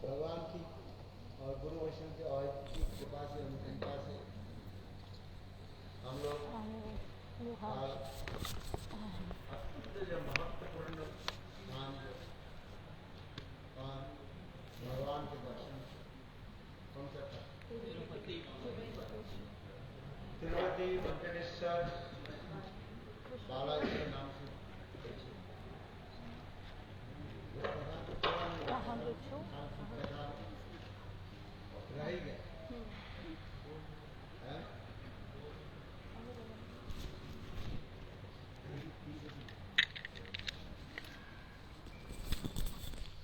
भगवान की और गुरु वैष्णव की और की कृपा से अनुकंपा से हम लोग अत्यंत महत्वपूर्ण स्थान और भगवान के दर्शन कौन सा था? तिरुपति वेंकटेश्वर बालाजी के नाम से रह गया।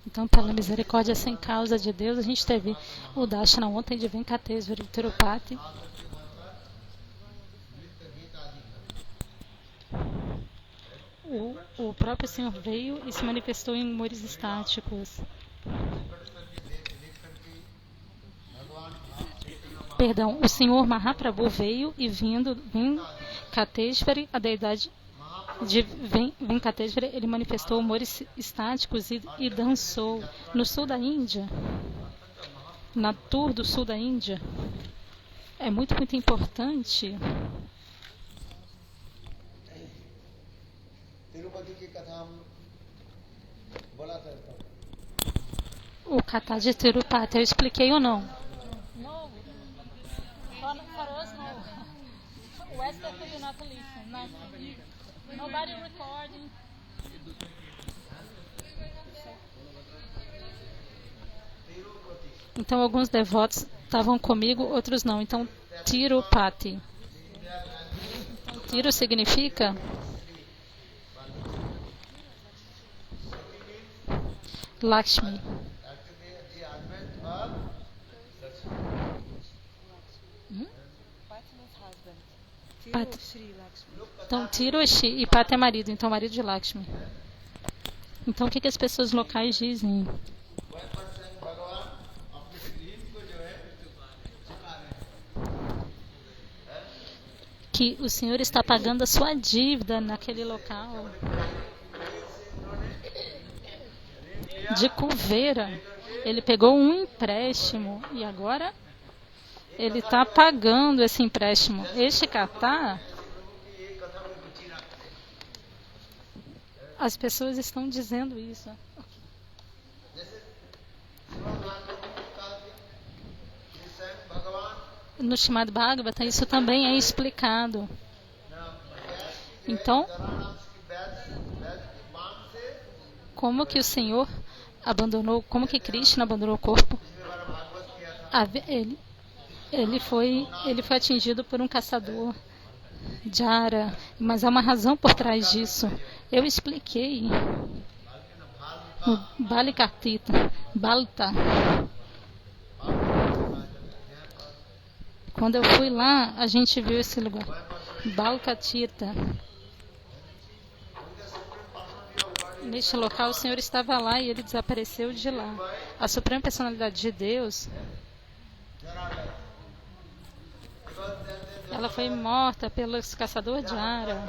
Então, pela misericórdia sem causa de Deus, a gente teve o Darshana ontem de Venkateswara Tirupati. O próprio Senhor veio e se manifestou em humores estáticos. Perdão, o Senhor Mahaprabhu veio e vindo Venkateswara, a deidade de Venkateswara, ele manifestou humores estáticos e dançou no sul da Índia, na tour do sul da Índia. É muito importante. O Katha de Tirupati, eu expliquei ou não? Não, para us não. O Esther could not listen, nothing. Nobody recording. Então alguns devotos estavam comigo, outros não. Então Tirupati. Tiro significa Lakshmi. Então, Tiroshi e Pati é marido, então marido de Lakshmi. Então, o que as pessoas locais dizem? Que o Senhor está pagando a sua dívida naquele local. De Kuveira. Ele pegou um empréstimo e agora ele está pagando esse empréstimo. Este Katha, as pessoas estão dizendo isso. No Srimad Bhagavata, isso também é explicado. Então, como que o Senhor abandonou, como que Krishna abandonou o corpo? Ele foi atingido por um caçador, Jara, mas há uma razão por trás disso. Eu expliquei. O Balikatita, Balta. Quando eu fui lá, a gente viu esse lugar. Balkatita. Neste local, o Senhor estava lá e ele desapareceu de lá. A Suprema Personalidade de Deus, ela foi morta pelos caçadores de Ara.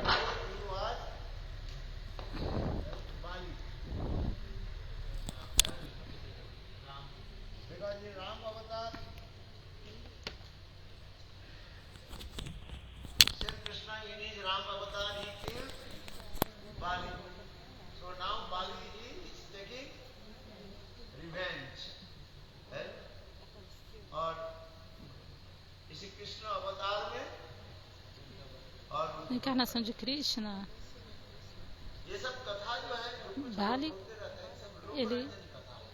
Na encarnação de Krishna, Bali, ele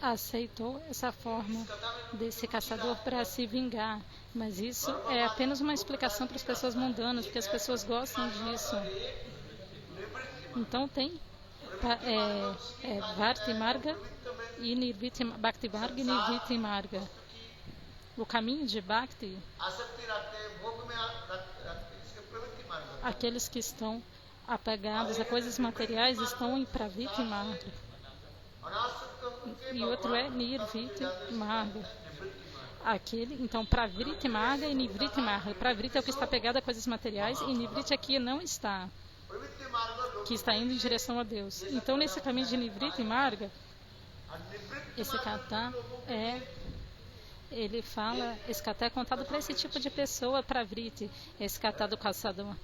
aceitou essa forma desse caçador para se vingar, mas isso é apenas uma explicação para as pessoas mundanas, porque as pessoas gostam disso. Então tem Bhakti Marga e Nirviti Bhakti Marga e Nirviti Marga. O caminho de Bhakti, aqueles que estão apegados a coisas materiais estão em Praviti Marga. E outro é Nirviti Marga. Então, Pravriti Marga e Nivriti Marga. Pravriti é o que está pegado a coisas materiais e Nivriti aqui não está, que está indo em direção a Deus. Então, nesse caminho de Nivriti Marga, esse kata ele fala, esse kata é contado para esse tipo de pessoa, Pravriti, esse kata do caçador,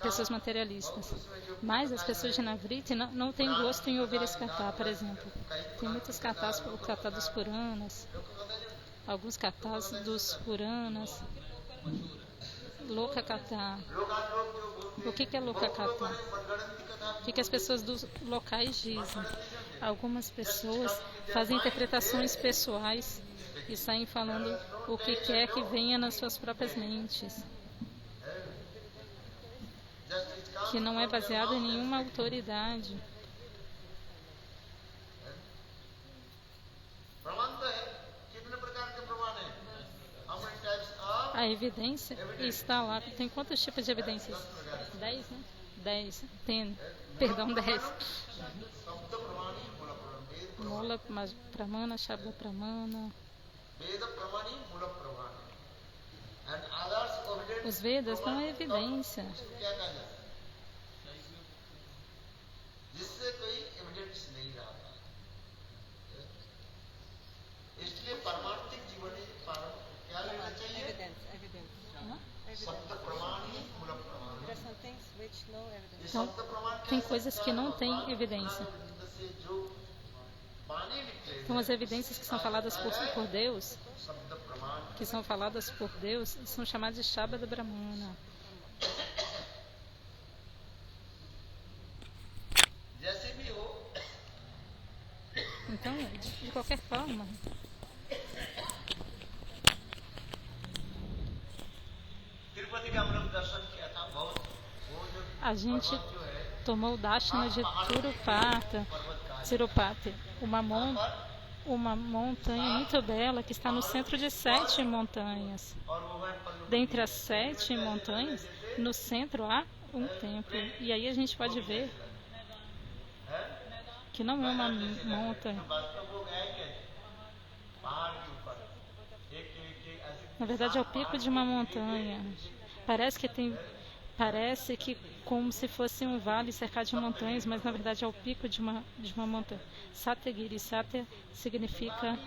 pessoas materialistas. Mas as pessoas de Navriti não têm gosto em ouvir esse kata, por exemplo. Tem muitos katas, o kata dos Puranas, alguns katas dos Puranas, Loka Kata. O que é Loka Kata? O que as pessoas dos locais dizem? Algumas pessoas fazem interpretações pessoais e saem falando o que quer que venha nas suas próprias mentes, que não é baseado em nenhuma autoridade. A evidência está lá. Tem quantos tipos de evidências? 10, né? 10. Perdão, 10. Mula Pramana, Shabda Pramana. Os Vedas não é evidência. Então, tem coisas que não têm evidência. Então, as evidências que são faladas por Deus, são chamadas de Shabda Brahmana. Então, de qualquer forma, a gente tomou o Dashina de Tirupati, uma montanha muito bela que está no centro de 7 montanhas. Dentre as 7 montanhas, no centro há um templo. E aí a gente pode ver que não é uma montanha. Na verdade é o pico de uma montanha. Parece que como se fosse um vale cercado de montanhas, mas na verdade é o pico de uma montanha. Satyagiri, Satya significa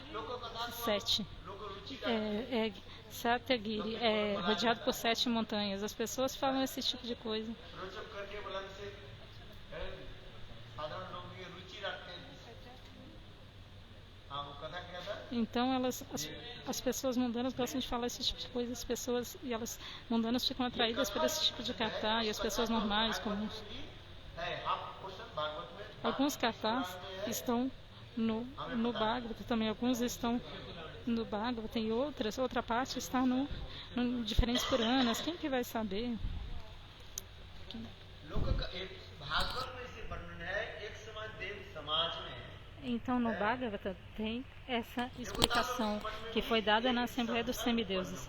7. Satyagiri é rodeado por 7 montanhas. As pessoas falam esse tipo de coisa. Então as pessoas mundanas gostam de falar esse tipo de coisa, as mundanas ficam atraídas por esse tipo de kata, e as pessoas normais, comuns. Alguns katas estão no Bhagavata também, alguns estão no Bhagavata e outra parte está no diferentes Puranas. Quem que vai saber? Então no Bhagavata tem essa explicação que foi dada na Assembleia dos Semideuses.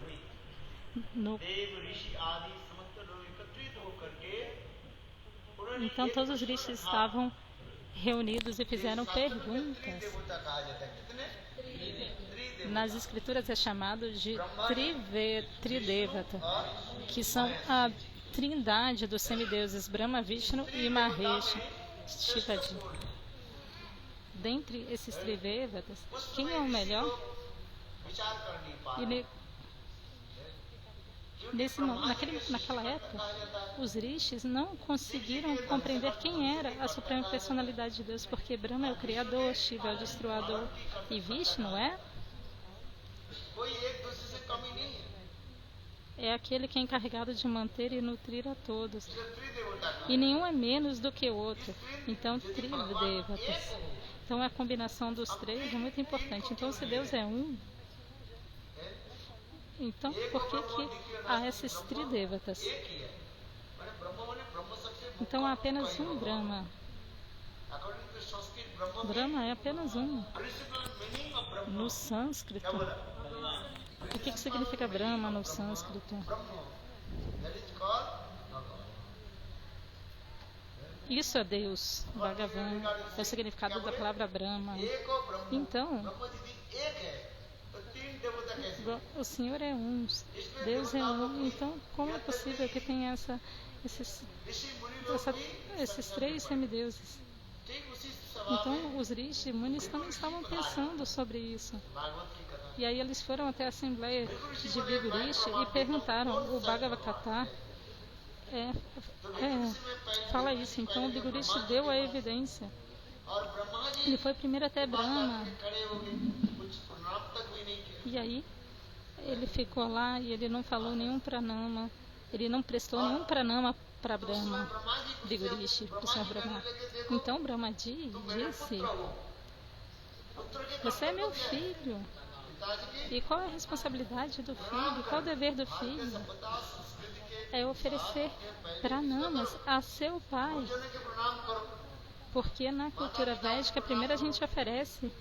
Então todos os rishis estavam reunidos e fizeram perguntas. Nas escrituras é chamado de Tridevata, que são a trindade dos semideuses Brahma, Vishnu e Mahesh Shivaji. Dentre esses Tridevatas, quem é o melhor? E naquela época, os rishis não conseguiram compreender quem era a Suprema Personalidade de Deus, porque Brahma é o Criador, Shiva é o Destruidor e Vishnu é aquele que é encarregado de manter e nutrir a todos. E nenhum é menos do que o outro. Então, Tridevatas. Então, a combinação dos três é muito importante. Então, se Deus é um, então, por que há esses Tridevatas? Então, há apenas um Brahma. Brahma é apenas um. No sânscrito, o que significa Brahma no sânscrito? Isso é Deus, Bhagavan, é o significado da palavra Brahma. Então, देवता कैसे? O Senhor é um, Deus é um. Então, como é possível que tenha esses, ऋषि मुनि लोग essa, भी esses três semideuses? ठीक उसी स्वभाव में Então, os Rishi Munis também estavam pensando sobre isso. Bhagavat की कथा E aí eles foram até a Assembleia de Bhrigu e perguntaram, o Bhagavatar fala isso. Então, o Bhrigu deu a evidência. और ब्रह्मा ji Ele foi primeiro até Brahma. खड़े हो गए कुछ प्रणाम तक भी नहीं किया E aí, ele ficou lá e ele não falou nenhum pranama. Ele não prestou nenhum pranama para Brahma, Brahma जी को Bhrigu para o Senhor Brahma. Então, Brahmaji disse, पुत्र के você é meu filho. पिताजी की E qual é a responsabilidade do filho? Qual o dever do filho? सभ्यता संस्कृति के É oferecer pranamas a seu pai. जन के प्रणाम करो Porque na cultura védica, primeiro a gente oferece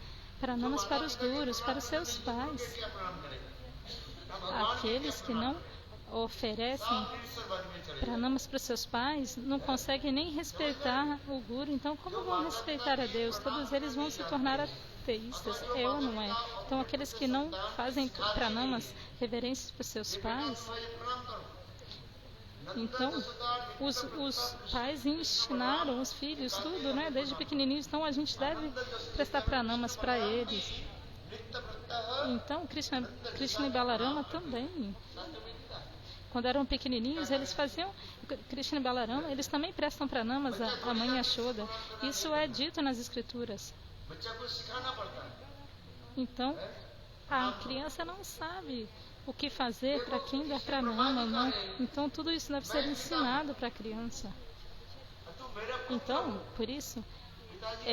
pranamas para os gurus, para os seus pais. क्या प्रणाम करेगा Aqueles que não oferecem स्वर्ग में चले pranamas para os seus pais não conseguem nem respeitar o guru. Então, como vão respeitar a Deus? Todos eles vão se tornar ateístas, é ou não é? Então, aqueles que não fazem pranamas, reverências para os seus pais, प्रणाम करो então os pais ensinaram os filhos tudo, né? Desde pequenininhos. Então, a gente deve prestar pranamas para eles. नित्य प्रत्यह Então, Krishna e Balarama também. Quando eram pequenininhos, eles faziam Krishna e Balarama, eles também prestam pranamas à mãe Yashoda. Isso é dito nas escrituras. बच्चा को सिखाना पड़ता है Então, a criança não sabe o que fazer, para quem dar pranama, não. Então, tudo isso deve ser ensinado para a criança. तू मेरा Então, por isso, पिताजी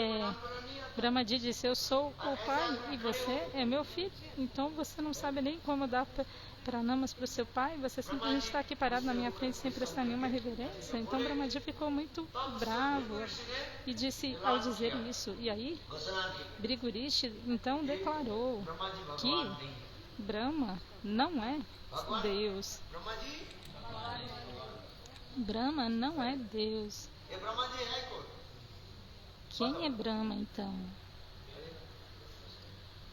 Brahmaji disse, eu sou o pai e você é meu filho. Então, você não sabe nem como dar pranamas para o seu pai, você simplesmente está aqui parado na minha frente sem prestar nenhuma reverência. Então, Brahmaji ficou muito bravo e disse, ao dizer isso, e aí, घोषणा की Bhrigu Rishi então declarou Brahma जी भगवान que नहीं Brahma não é Deus. Brahma ji Brahma não é Deus. ये ब्रह्मा जी है कौन Quem é Brahma, então?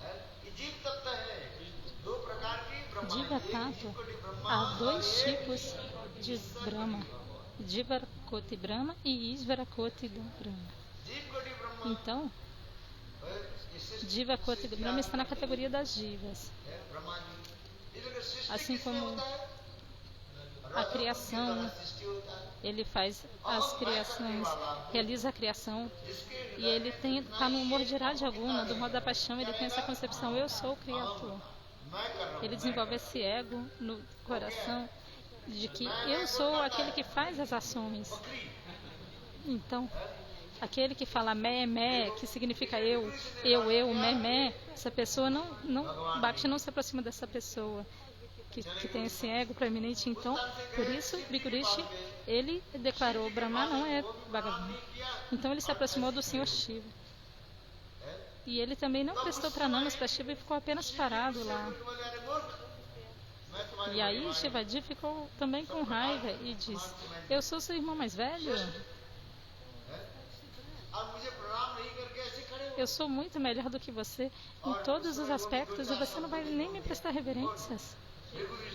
है ये जीव तत्व है दो प्रकार की ब्रह्मा Jiva एक Tattva. जीव कोटि Brahma Há dois tipos de Brahma. Jivarakoti Brahma e Isvarakoti Brahma. जीव कोटि ब्रह्मा Então, इससे Jivarakoti Brahma está na categoria das divas. है ब्रह्मा जी इसलिए सृष्टि Assim किससे como होता है a criação, सृष्टि होता है ele faz as criações, realiza a criação जिसके e ele está no humor de Rajaguna, do modo da paixão, ele tem essa concepção, eu sou o Criador. मैं कर रहा हूँ Ele desenvolve esse ego no coração de que eu sou aquele que faz as ações. Então, aquele que fala mé, que significa eu, mé, essa pessoa Bhakti não se aproxima dessa pessoa que tem esse ego proeminente. Então, por isso, Bhrigu Rishi, ele declarou, Brahma não é Bhagavan. Então, ele se aproximou do Senhor Shiva. E ele também não prestou pranamas para Shiva e ficou apenas parado lá. E aí Shivaji ficou também com raiva e disse, eu sou seu irmão mais velho, आप मुझे प्रणाम नहीं करके ऐसे खड़े हो eu sou muito melhor do que você em todos os aspectos e você não vai nem me prestar reverências.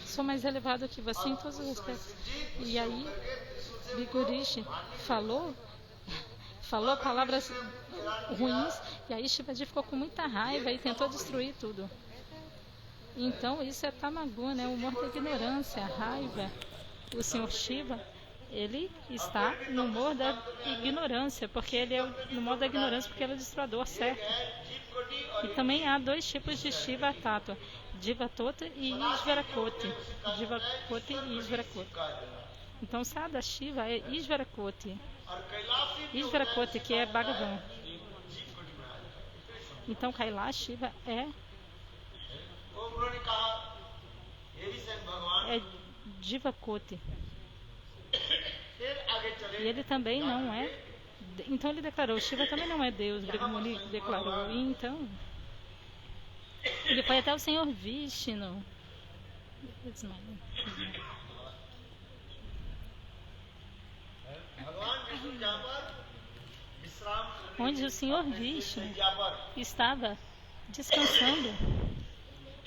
Sou mais elevado que você em todos os aspectos. E aí Bhrigu Rishi falou palavras ruins e aí Shivaji ficou com muita raiva e tentou destruir tudo. Então isso é tamagu, né? O humor da ignorância, a raiva. O Senhor Shiva, ele está no humor da ignorância, porque ele é no modo da ignorância, porque ele é o destruidor, certo? E também há dois tipos de Shiva Tattva, Jivatota e Isvarakoti. Jivarakoti e Isvarakoti. Então Sada Shiva é Isvarakoti. और कैलाशी Isvarakoti, que é Bhagavan. Então Kailash Shiva é उन्होंने कहा हे भी स्वयं भगवान Jivakoti. फिर आगे चले E ele também não é. Então ele declarou, Shiva também não é Deus, Bhrigu Muni declarou. E então ele foi até o Senhor Vishnu. भगवान विष्णु जहाँ पर विश्राम करने Onde o Senhor अपने Vishnu शैया पर estava descansando.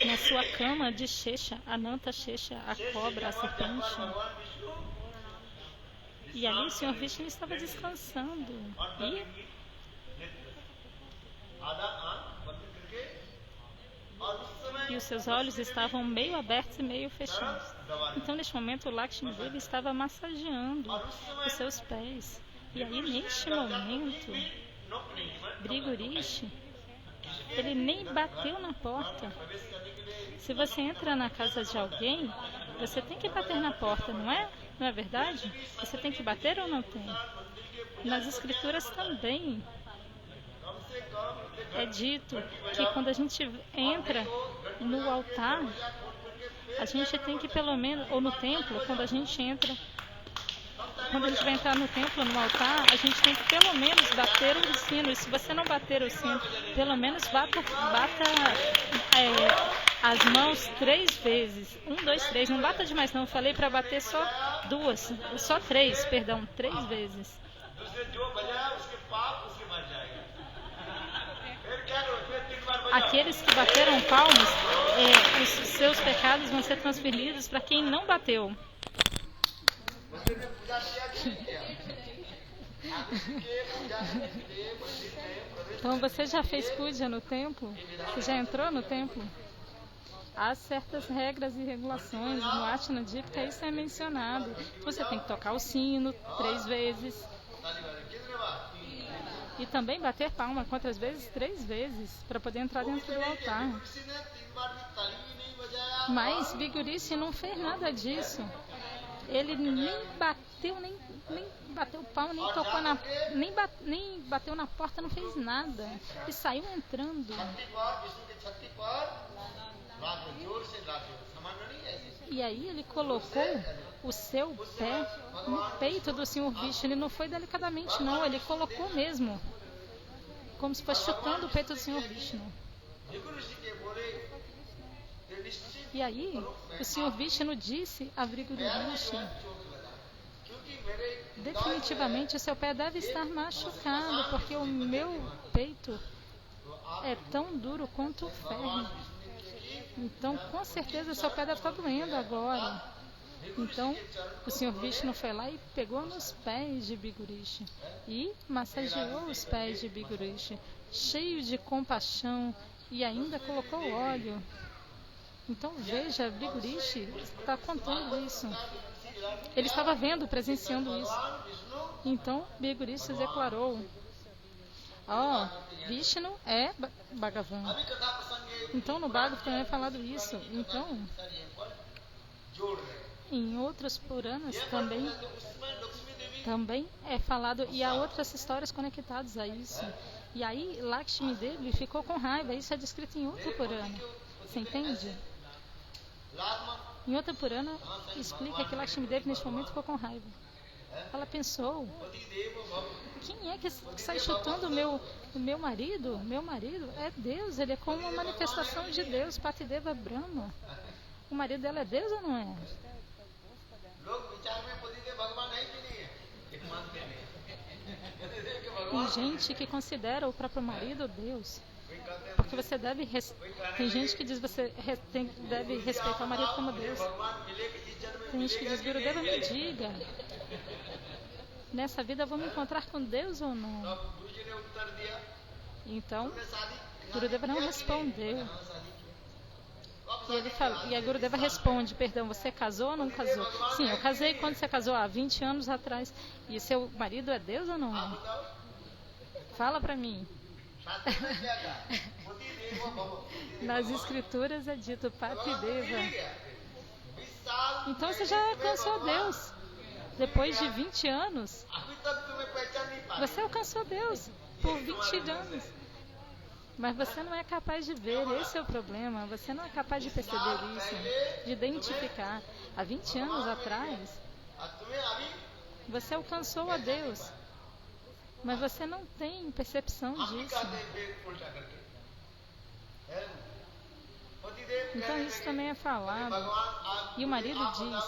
na sua cama de Shesha, Ananta Shesha, a cobra, a serpente. E ali o Senhor Vishnu estava descansando. E os seus olhos estavam meio abertos e meio fechados. Então, neste momento, o Lakshmi Devi estava massageando os seus pés. E aí, neste momento, Brigurishi, ele nem bateu na porta. Se você entra na casa de alguém, você tem que bater na porta, não é? Não é verdade? Você tem que bater ou não tem? Nas escrituras também é dito que quando a gente entra no altar, a gente tem que pelo menos, ou no templo, quando a gente vai entrar no templo, no altar, a gente tem que pelo menos bater o sino. E se você não bater o sino, pelo menos bata as mãos 3 vezes. 1, 2, 3. Não bata demais não. Falei para bater só 3 vezes. Aqueles que bateram palmas, os seus pecados vão ser transferidos para quem não bateu. Então você já fez puja no templo? Você já entrou no templo? Há certas regras e regulações no Ashana Dípika, isso é mencionado. Você tem que tocar o sino 3 vezes. E também bater palma quantas vezes? 3 vezes, para poder entrar dentro do altar. Mas Brigurishi não fez nada disso. Ele nem bateu, nem bateu palma, nem tocou nem bateu na porta, não fez nada. E saiu entrando. E aí ele colocou o seu pé no peito do Senhor Vishnu. Ele não foi delicadamente não, ele colocou mesmo, como se fosse chutando o peito do Senhor Vishnu. E aí o Senhor Vishnu disse a Brigurishi: definitivamente o seu pé deve estar machucado, porque o meu peito é tão duro quanto o ferro. Então, com certeza, seu pé deve estar doendo agora. Então, o Senhor Vishnu foi lá e pegou nos pés de Brigurishi e massageou os pés de Brigurishi, cheio de compaixão, e ainda colocou óleo. Então, veja, Brigurishi está contando isso. Ele estava vendo, presenciando isso. Então, Brigurishi declarou: Vishnu é Bhagavan. Então, no Bhagavatam também é falado isso. Então, em outros Puranas também é falado, e há outras histórias conectadas a isso. E aí, Lakshmi Devi ficou com raiva. Isso é descrito em outro Purana. Você entende? Em outra Purana, explica que Lakshmi Devi neste momento ficou com raiva. Ela pensou: quem é que sai chutando o meu marido? Meu marido é Deus, ele é como uma manifestação de Deus, Patideva Brahma. O marido dela é Deus ou não é? Tem gente que considera o próprio marido Deus. Porque você deve... Tem gente que diz que você deve respeitar o marido como Deus. Tem gente que diz: Gurudeva, me diga, nessa vida eu vou me encontrar com Deus ou não? Então, Gurudeva não respondeu. E a Gurudeva responde: perdão, você casou ou não casou? Sim, eu casei. Quando você casou? Há 20 anos atrás. E seu marido é Deus ou não é? Fala pra mim. Nas escrituras é dito Patideva. Então você já alcançou Deus. Depois de 20 anos, você alcançou Deus por 20 anos. Mas você não é capaz de ver, esse é o problema. Você não é capaz de perceber isso, de identificar. Há 20 anos atrás, você alcançou a Deus, mas você não tem percepção disso. Então isso também é falado. E o marido diz: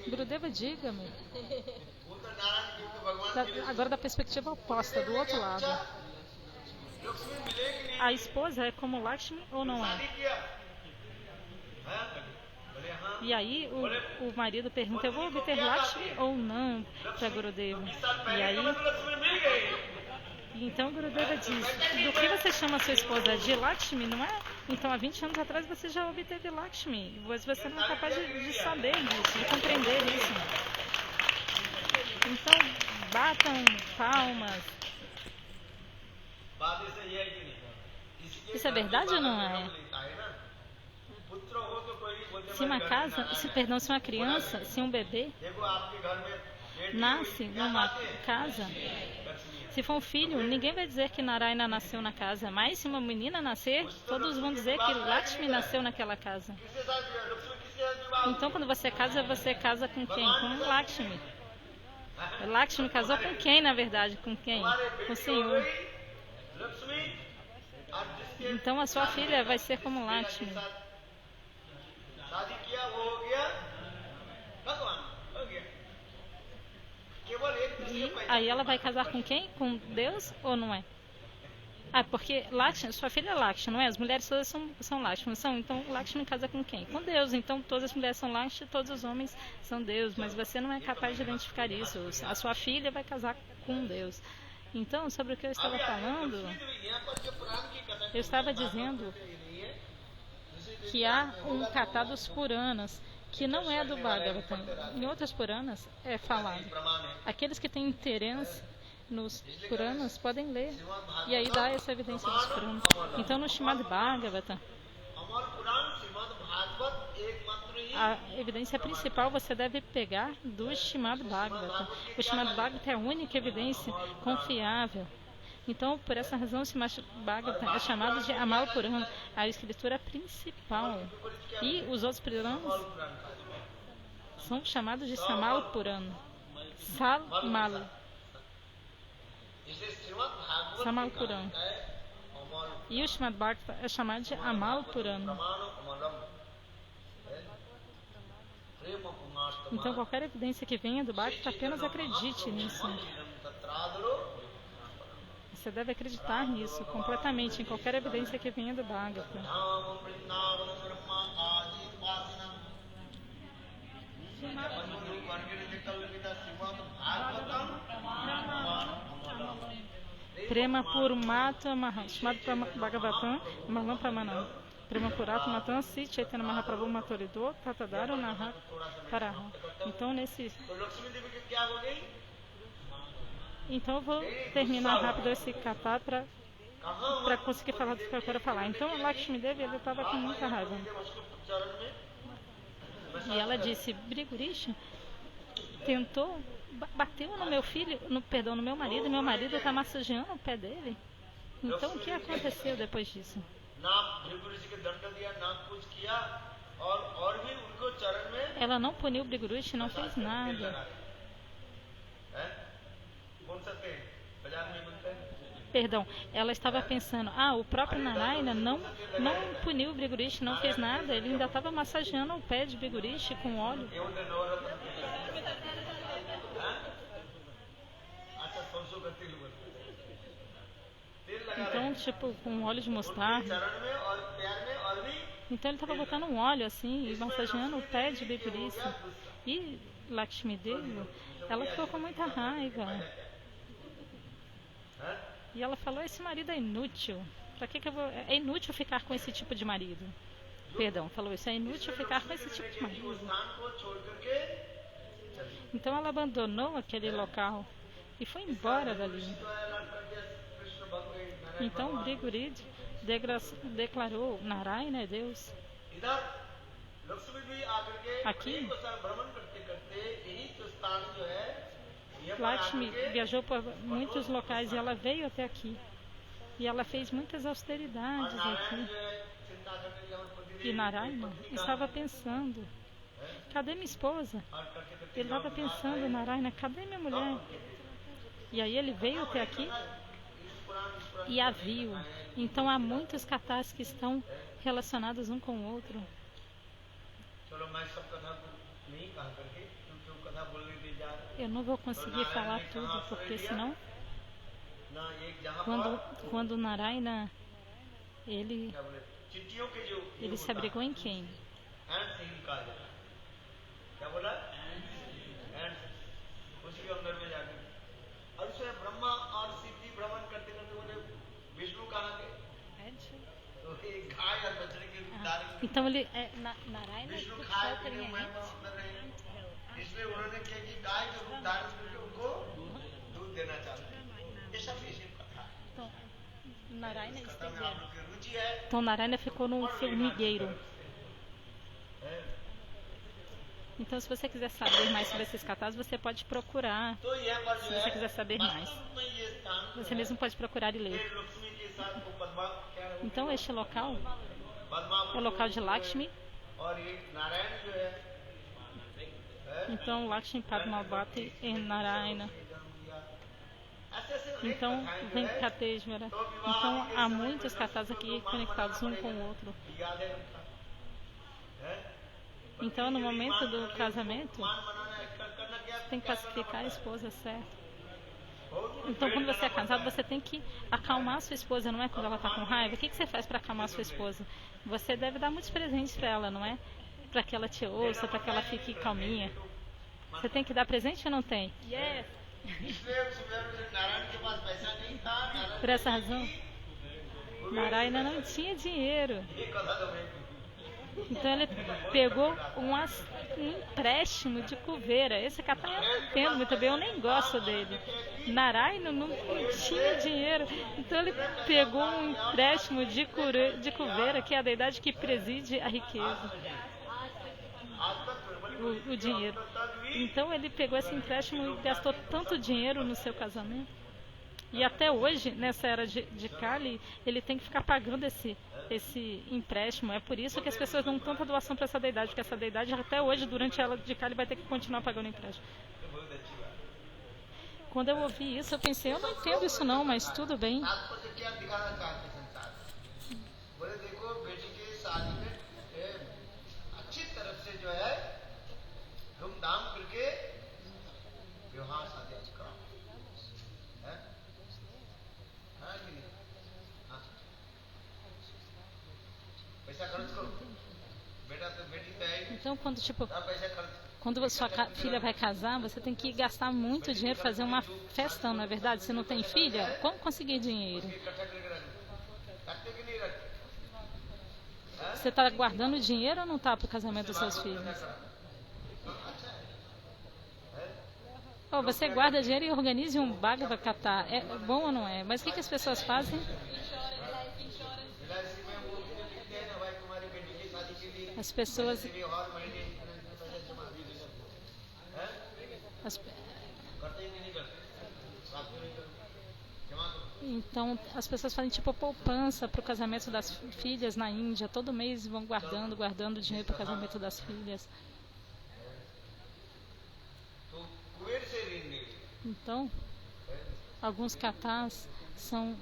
Gurudeva, diga-me. Agora da perspectiva oposta, do outro lado. A esposa é como Lakshmi ou não é? E aí o marido pergunta, eu vou obter Lakshmi ou não para Gurudeva? E aí, então Gurudeva diz, do que você chama a sua esposa? De Lakshmi, não é? Então há 20 anos atrás você já obteve Lakshmi, mas você não é capaz de saber disso, de compreender isso. Então batam palmas. Isso é verdade ou não é? Se uma casa, se uma criança, se um bebê nasce numa casa, se for um filho, ninguém vai dizer que Narayana nasceu na casa, mas se uma menina nascer, todos vão dizer que Lakshmi nasceu naquela casa. Então quando você casa com quem? Com Lakshmi. Lakshmi casou com quem, na verdade? Com quem? Com o Senhor. Então a sua filha vai ser como Lakshmi. E aí ela vai casar com quem? Com Deus ou não é? Ah, porque Lakshmi, sua filha é Lakshmi, não é? As mulheres todas são Lakshmi, não são? Então Lakshmi casa com quem? Com Deus. Então todas as mulheres são Lakshmi, todos os homens são Deus. Mas você não é capaz de identificar isso. A sua filha vai casar com Deus. Então, sobre o que eu estava falando, eu estava dizendo que há um katha dos Puranas, que não é do Bhagavatam. Em outras Puranas é falado. Aqueles que têm interesse nos Puranas podem ler. E aí dá essa evidência dos Puranas. Então no Srimad Bhagavatam, a evidência principal você deve pegar do Srimad Bhagavatam. O Srimad Bhagavatam é a única evidência confiável. Então, por essa razão, o Srimad Bhagavatam é chamado de Amal Purana, a escritura principal. E os outros Puranas são chamados de Samal Purana. Samal Purana. E o Srimad Bhagavatam é chamado de Amal Purana. Então, qualquer evidência que venha do Bhagavatam, apenas acredite nisso. Você deve acreditar nisso completamente, em qualquer evidência que venha do Bhagavatam. Prema Purmata Srimad Bhagavatam Malam Pramanam. Prema Purata Matan Si Chaitanya Mahaprabhu Maturido Tatadaro Naha Paraha. Então eu vou terminar rápido esse katha para conseguir falar do que eu quero falar. Então Lakshmi Devi estava com muita raiva. E ela disse, Brigurish tentou, bateu no meu filho, no meu marido, e meu marido está massageando o pé dele. Então o que aconteceu depois disso? Ela não puniu o Brigurish, não fez nada. Perdão, ela estava pensando, o próprio Narayana não puniu o Brigurish, não fez nada, ele ainda estava massageando o pé de Brigurish com óleo. Então, tipo, com óleo de mostarda. Então ele estava botando um óleo assim e massageando o pé de Brigurish. E Lakshmi Devi, ela ficou com muita raiva. E ela falou, esse marido é inútil. Pra que eu vou... É inútil ficar com esse tipo de marido. Perdão, falou isso, é inútil ficar com esse tipo de marido. Então ela abandonou aquele local e foi embora dali. Então Brigurid declarou, Narayana é Deus. Aqui, Lakshmi viajou por muitos locais e ela veio até aqui. E ela fez muitas austeridades aqui. E Narayana estava pensando, cadê minha esposa? Ele estava pensando, Narayana, cadê minha mulher? E aí ele veio até aqui e a viu. Então há muitos kathas que estão relacionados um com o outro. Eu não vou conseguir falar tudo, porque senão ना एक जहाँ पर quando Narayana ele क्या बोले चिट्ठियों के जो ये ele se होता abrigou है, em quem? ants ही कहा जाता है। क्या बोला ants उसी के अंदर में जाके और उसमें ब्रह्मा और सिद्धि भ्रमण करते करते बोले विष्णु कहाँ गए तो एक गाय और बछड़े के रूप धारण करके Então ele Narayana विष्णु ele खाए foca पीने em में कर रहे हैं इसलिए उन्होंने किया कि गाय के रूप धारण करके उनको दूध देना चाहते हैं। ये सब इसी कथा है। Então, Narayana कथा में आप लोग की रुचि है Então Narayana ficou num formigueiro. Então, se você quiser saber mais sobre esses catástrofes, você pode procurar. तो यहाँ पर Se जो você है quiser saber mais, वास्तव में ये स्थान você mesmo pode procurar e ler. फिर लक्ष्मी के साथ वो पद्मा क्या है, Então, este local Padma é o local de Lakshmi. और ये नारायण जो है Então, Lakshmi Padmavati e Narayana. ऐसे ऐसे अनेक Então, कथाएं जो vem है, Kateshvara. Então, há muitos catas aqui conectados um com o outro. याद है उनका? हैं? Então, no momento do casamento, मान मनाना है, करना क्या है? tem que pacificar a esposa, certo? बहुत Então, quando você é casado, você tem que acalmar a sua esposa, não é? Quando ela está com raiva. O que você faz para acalmar a sua esposa? Você deve dar muitos presentes para ela, não é? Para que ela te ouça, para que ela fique calminha. Você tem que dar presente ou não tem? Yes. इसलिए उसमें नारायण के पास पैसा नहीं था, Narayan Por essa razão, Narayana não tinha dinheiro. ये कथा तो मैं Então ele pegou um empréstimo de coveira. Esse cara eu não entendo muito bem, eu nem gosto dele. Narayana não tinha dinheiro. Então ele pegou um empréstimo de coveira, que é a deidade que preside a riqueza, o dinheiro. Então ele pegou esse empréstimo e gastou tanto dinheiro no seu casamento. E até hoje, nessa era de Kali, ele tem que ficar pagando esse empréstimo. É por isso que as pessoas dão tanta doação para essa deidade, porque essa deidade até hoje, durante a era de Kali, vai ter que continuar pagando o empréstimo. बहुत अच्छी बात। Quando eu ouvi isso, eu pensei, eu não entendo isso não, mas tudo bem. तात्पर्य क्या दिखाना चाहते हैं संसार में? बोले देखो बेटी के शादी में अच्छी तरफ से जो है धूमधाम करके विवाह शादी करो, है? हाँ कि नहीं? हाँ। पैसा खर्च करो, बेटा तो बेटी तो है ही, Então, quando tipo, पैसा खर्च quando sua filha vai casar, você tem que gastar muito dinheiro, fazer uma festão, não é verdade? Se não tem filha, como conseguir dinheiro? इकट्ठा करके रखते कि नहीं रखते? Você está guardando dinheiro ou não está para o casamento dos seus filhos? Oh, você guarda dinheiro e organize um Bhagavad Gita. É bom ou não é? Mas o que as pessoas fazem? LIC में वो भी लिखते हैं ना भाई तुम्हारी बेटी की शादी के लिए As pessoas, भी हर महीने इतना पैसा जमा हैं? करते हैं कि नहीं करते? बात क्यों नहीं करते? जमा करो। então, as pessoas fazem tipo poupança para o casamento das filhas na Índia. Todo mês vão guardando dinheiro para o casamento das filhas. तो कुबेर से ऋण ले, Então, alguns catás são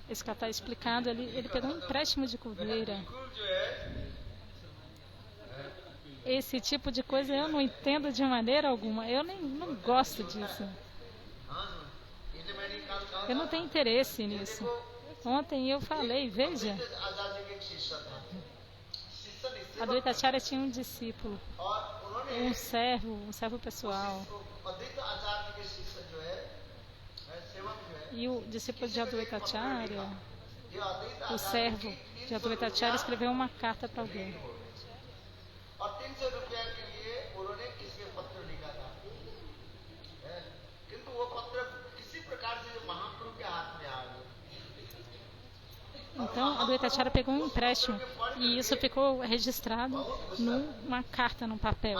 esse catá explicado, ele pegou um empréstimo de coveira. बिल्कुल जो है Esse tipo de coisa eu não entendo de maneira alguma. Eu não gosto disso. हाँ ये जो मैंने कहा Eu não tenho interesse nisso. Ontem eu falei, veja, आजादी के एक शिष्य था, शिष्य निश्चय Advaitacharya tinha um discípulo, और उन्होंने um servo pessoal. अद्वैत आचार्य के शिष्य जो है सेवक जो है E o discípulo de Advaitacharya, ये अद्वैत o servo de Advaitacharya, escreveu uma carta para alguém. और 300 रुपया के लिए उन्होंने किसी पत्र लिखा था, किंतु वो पत्र किसी प्रकार से महाप्रभु के हाथ में आ गया। Então, Advaitacharya pegou um empréstimo e isso ficou registrado numa carta, num papel.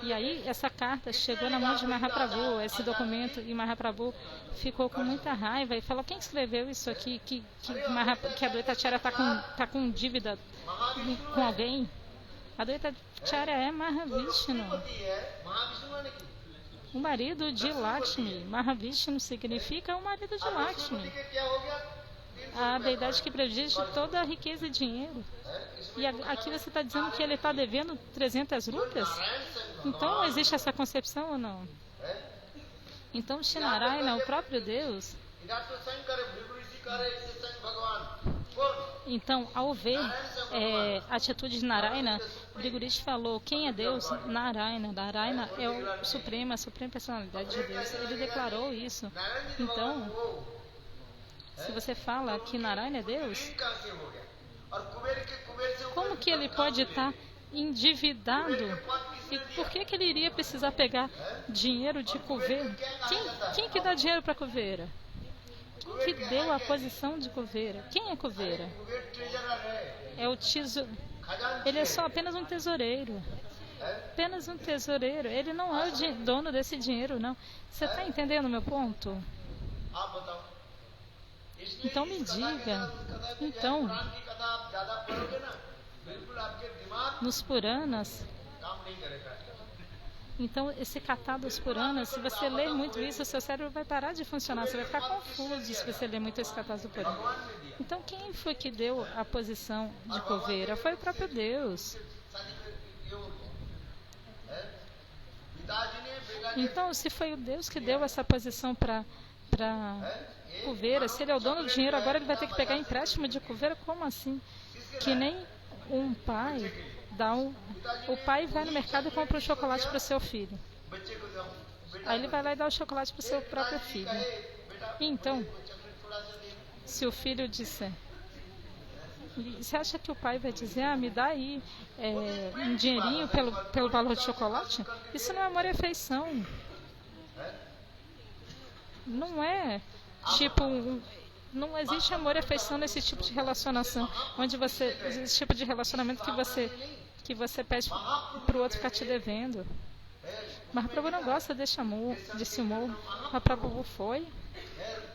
E aí, essa carta chegou na mão de Mahaprabhu, esse documento, e Mahaprabhu ficou com muita raiva e falou: quem escreveu isso aqui? Que Advaitacharya está com dívida com alguém? Advaitacharya é Mahavishnu, o marido de Lakshmi. Mahavishnu significa o marido de Lakshmi, a deidade que prediz toda a riqueza e dinheiro. E aqui você está dizendo que ele está devendo 300 rupias? Então existe essa concepção ou não? Então Shri Narayana, o próprio Deus, इधर तो स्वयं करे भृगु ऋषि करे इससे स्वयं भगवान कौन Então, ao ver a atitude de Narayana, Bhrigu Rishi falou: quem é Deus? Narayana. Narayana é o supremo, a suprema personalidade de Deus. Ele declarou isso. Narayan ji Então, भगवान वो se você fala que Narayana é Deus, ऋण कहाँ से हो गया और कुबेर के कुबेर से como que ele pode estar endividado? E por que que ele iria precisar pegar dinheiro de coveira? Quem que dá dinheiro para coveira? Quem que deu a posição de coveira? Quem é coveira? कुबेर ट्रेजरर है É o tesouro. खजांची Ele é só apenas um tesoureiro. Apenas um tesoureiro. Ele não é o dono desse dinheiro, não. Você está entendendo o meu ponto? आप बताओ इसलिए Então me इस कथा के diga. साथ उस कथा के Então, पुराण की कथा आप ज्यादा पढ़ोगे ना बिल्कुल आपके दिमाग nos Puranas, काम नहीं करेगा então esse Katha dos Puranas, se você ler muito isso, o seu cérebro vai parar de funcionar. Você vai ficar confuso se você ler muito esse Katha do Purana. भगवान ने दिया Então quem foi que deu a posição de coveira? Foi o próprio Deus. शादी में ये हो गया है? पिताजी ने बेटा के Então, se foi o Deus que deu essa posição para coveira, se ele é o dono do dinheiro, agora ele vai ter que pegar empréstimo de coveira? Como assim? Que nem um pai dá o pai vai no mercado e compra um chocolate para o seu filho. बच्चे को जाओ बेटा Aí ele vai lá e dá o chocolate para o seu próprio filho. बेटा Então, को चॉकलेट थोड़ा सा दे se o filho disser, você acha que o pai vai dizer, me dá aí um dinheirinho pelo valor de chocolate? Isso não é amor e afeição. Não é tipo não existe amor e afeição nesse tipo de relacionação, onde esse tipo de relacionamento que você pede para o outro ficar te devendo. Mahaprabhu não gosta desse amor. Mahaprabhu foi,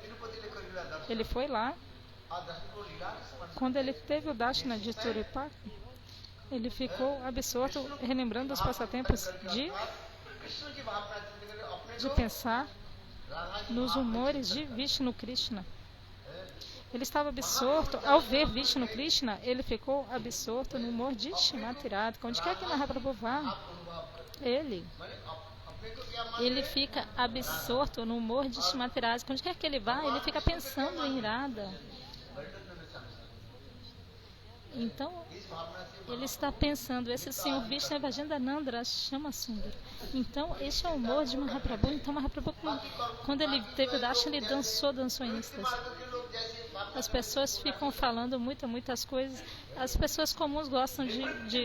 Tirupati ने खरीदा दर्शन ele foi lá, दर्शन को लीला के समझ quando ele teve o Dashna de Turipaka, ele ficou absorto, relembrando os passatempos Krishna की भावना जिंदगी में अपने de को pensar Radha ji nos humores de Vishnu Krishna. Ele estava absorto, ao ver Vishnu Krishna, ele ficou absorto no humor de Shrimati Radhika. Onde quer que Mahaprabhu vá, अनुभव ele मैंने अपने को क्या मान ele fica absorto no humor de Shrimati Radhika. Onde quer que ele vá, ele fica pensando em Radha. Então, इस भावना से ele está pensando, esse senhor Vishnu é Vajendanandra chama Sundar. Então, esse é o humor de Mahaprabhu. Então, Mahaprabhu, quando ele teve o Darshan, ele dançou em êxtase. मार्ग के लोग जैसे भावना As pessoas ficam falando muitas coisas. As pessoas comuns gostam de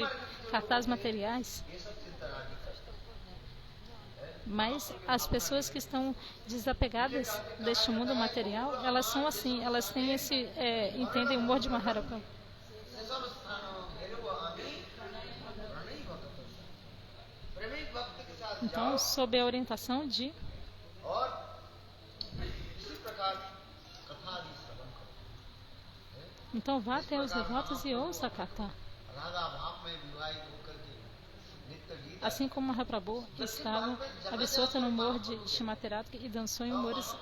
cartazes materiais. ये सब चिंता रागी करते Mas as pessoas que estão desapegadas deste mundo material, elas são assim, elas têm entendem o humor de Mahaprabhu. हैं सब मेरे को नहीं होता प्रेमिक भक्त के साथ Então, sob a orientação de और इसी प्रकार कथा आदि श्रवण करो Então vá até os devotos e ouça a Katha. Radha भाव में विवाहित होकर के नित्य गीत Assim como Mahaprabhu estava absorto no humor de Shrimati Radhika e dançou em humores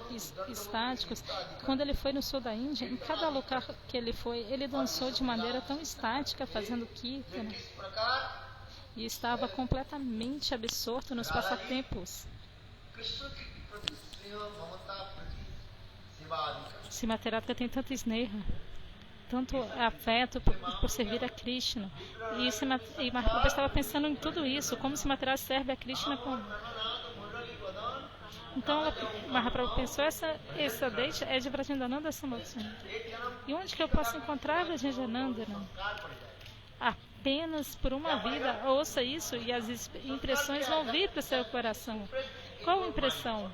estáticos. Quando ele foi no sul da Índia, em cada lugar que ele foi, ele dançou de maneira tão estática, fazendo kirtana, किस प्रकार e estava completamente absorto nos passatempos. Krishna की प्रति स्नेह ममता प्रति सेवा आदि का Shrimati Radhika tem tanto sneha, tanto afeto por servir a Krishna. E Mahaprabhu estava pensando em tudo isso, como Shrimati Radhika serve a Krishna como. Então Mahaprabhu pensou, essa deixa é de Vrajandananda Samavasana. E onde que eu posso encontrar Vrajandananda? Apenas por uma vida, ouça isso e as impressões vão vir para o seu coração. Qual impressão?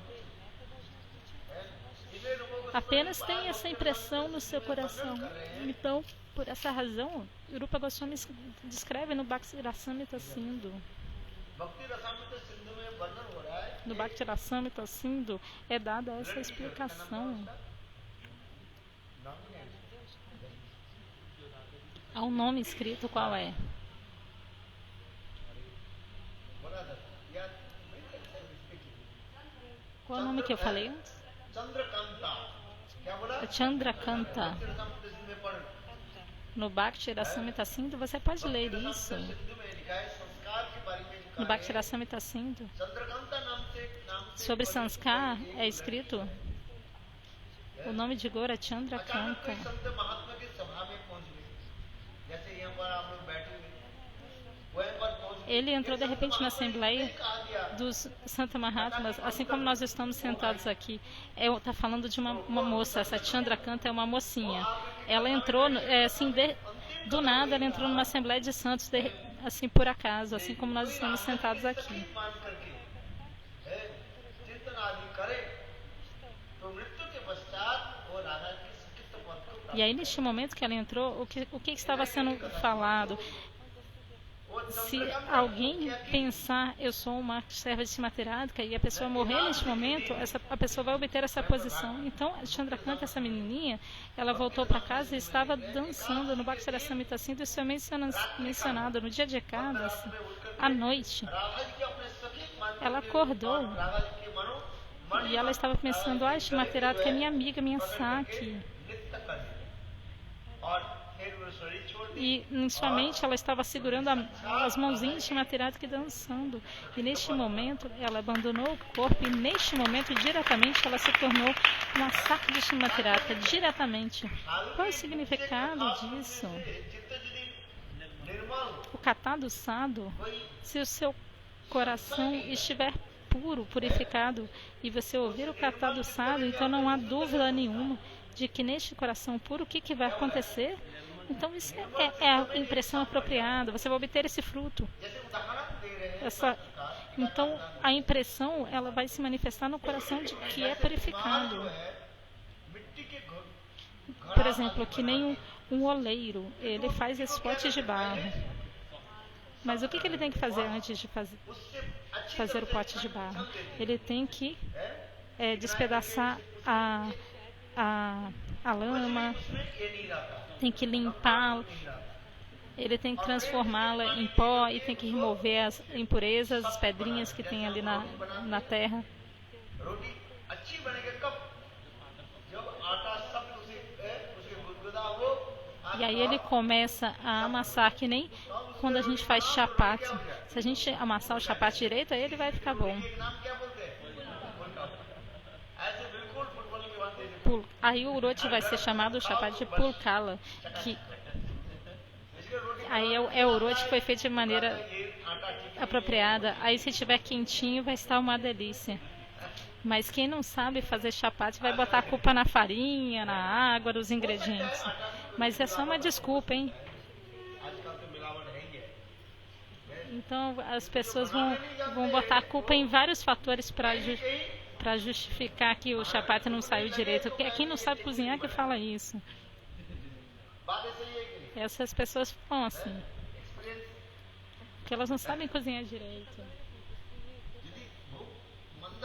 Apenas tem essa impressão no seu coração. Então, por essa razão, Rupa Goswami descreve no Bhakti Rasamrita Sindhu. भक्ति रसामृत सिंधु में वर्णन हो रहा है No Bhakti Rasamrita Sindhu é dada essa explicação. Há um nome escrito, qual é? बराबर या Qual é o nome que eu falei antes? Chandrakanta क्या बोला Chandrakanta. रसामृत सिंधु में पढ़ No Bhakti Rasamrita Sindhu, você pode ler isso. Sindhu में लिखा है संस्कार के बारे में No लिखा Bhakti है Rasamrita Sindhu, चंद्रकांता नाम से sobre Sanskar, é escrito O nome de Gaura Chandra अचानक Kanta. कोई संत महात्मा की सभा में पहुंच गए, जैसे यहाँ पर आप लोग बैठे हुए, वो यहाँ पर पहुंच गए। Ele entrou de ये संत repente na महात्मा ने assembleia नहीं कहा दिया, dos Santa Mahatmas, assim como nós estamos sentados aqui. Está falando de uma moça, essa Chandra Kanta é uma mocinha. Ela entrou, assim, do nada, ela entrou numa assembleia de santos, assim, por acaso, assim como nós estamos sentados aqui. मान करके चिंतन आदि करे, तो मृत्यु के पश्चात वो राधा के सखित्व पद को प्राप्त E aí, neste momento que ela entrou, o que estava sendo falado? Se alguém pensar, eu sou uma serva de Simateradika, e a pessoa morrer neste momento, a pessoa vai obter essa posição. Então, Chandrakanta, essa menininha, ela voltou para casa e estava dançando no Bhaktara Samhita Sindhu. Isso é mencionado no dia de Ekadasi, à noite. राधा जी के अपने सखी मान Ela acordou Radha जी के मनो e ela estava pensando, ah, Simateradika é minha amiga, minha Saki. नृत्य कर दिया, और फिर वो शरीर छोड़ दी। E em sua mente ela estava segurando as mãozinhas de Shimateradika e dançando. E neste momento ela abandonou o corpo e neste momento diretamente ela se tornou uma Saki de Shimateradika. Diretamente. Qual é o significado disso? चित्त यदि निर्मल O catado sado, se o seu coração estiver puro, purificado, e você ouvir o catado sado, então não há dúvida nenhuma de que neste coração puro o que vai acontecer. Então isso é a impressão apropriada, você vai obter esse fruto. जैसे उदाहरण दे रहे हैं, Então a impressão ela vai se manifestar no coração de que é purificado. जो है मिट्टी के घड़ा Por exemplo, que nem um oleiro, ele faz esse pote de barro. Mas o que ele tem que fazer antes de उससे अच्छी fazer o pote de barro? Ele tem que despedaçar a lama, उसमें ये नहीं रहता, tem que limpá-la, ele tem que transformá-la em pó e tem que remover as impurezas, as pedrinhas que tem ali na terra. रोटी अच्छी बनेगी कब, जब आटा सब उसे गुदगुदा हो, E aí ele começa a amassar, que nem quando a gente faz chapati. Se a gente amassar o chapati direito, aí ele vai ficar bom. एक नाम क्या बोलते हैं, ऐसे बिल्कुल फुटबॉल की बात है, Aí o uroti vai ser chamado o chapati de pulkala, que aí é o uroti que foi feito de maneira ये आटा ठीक apropriada. Aí se tiver quentinho vai estar uma delícia. Mas quem não sabe fazer chapati vai botar a culpa na farinha, na água, nos ingredientes. Mas é só uma desculpa, hein? आजकल तो मिलावट है ही है, Então as pessoas vão botar a culpa em vários fatores para justificar que o chapati não saiu direito. Porque quem não sabe cozinhar que fala isso. बात ऐसे ही है कि नहीं, Essas pessoas falam assim, experience, porque elas não sabem cozinhar direito. यदि भूख मंद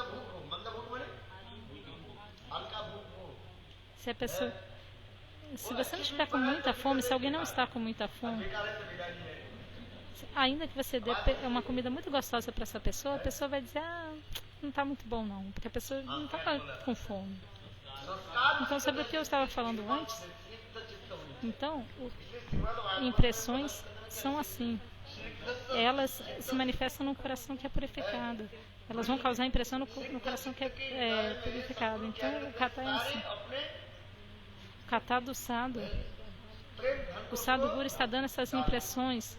भूख बने, हल्का भूख हो, Se você não estiver com muita fome, se alguém não está com muita fome, बेकार है तो बेकार ही है, ainda que você dê uma comida muito gostosa para essa pessoa, a pessoa vai dizer, ah, não está muito bom não, porque a pessoa não está com fome. संस्कार Então, sobre o que eu estava falando antes, स्निग्ध चित्त होने, então, इसलिए Shrimad impressões são assim. Elas se manifestam num coração que é purificado. Elas vão causar impressão no coração que é purificado. Então, o kata é assim. अपने O kata do sado, प्रेम धन o sado guru está dando essas impressões.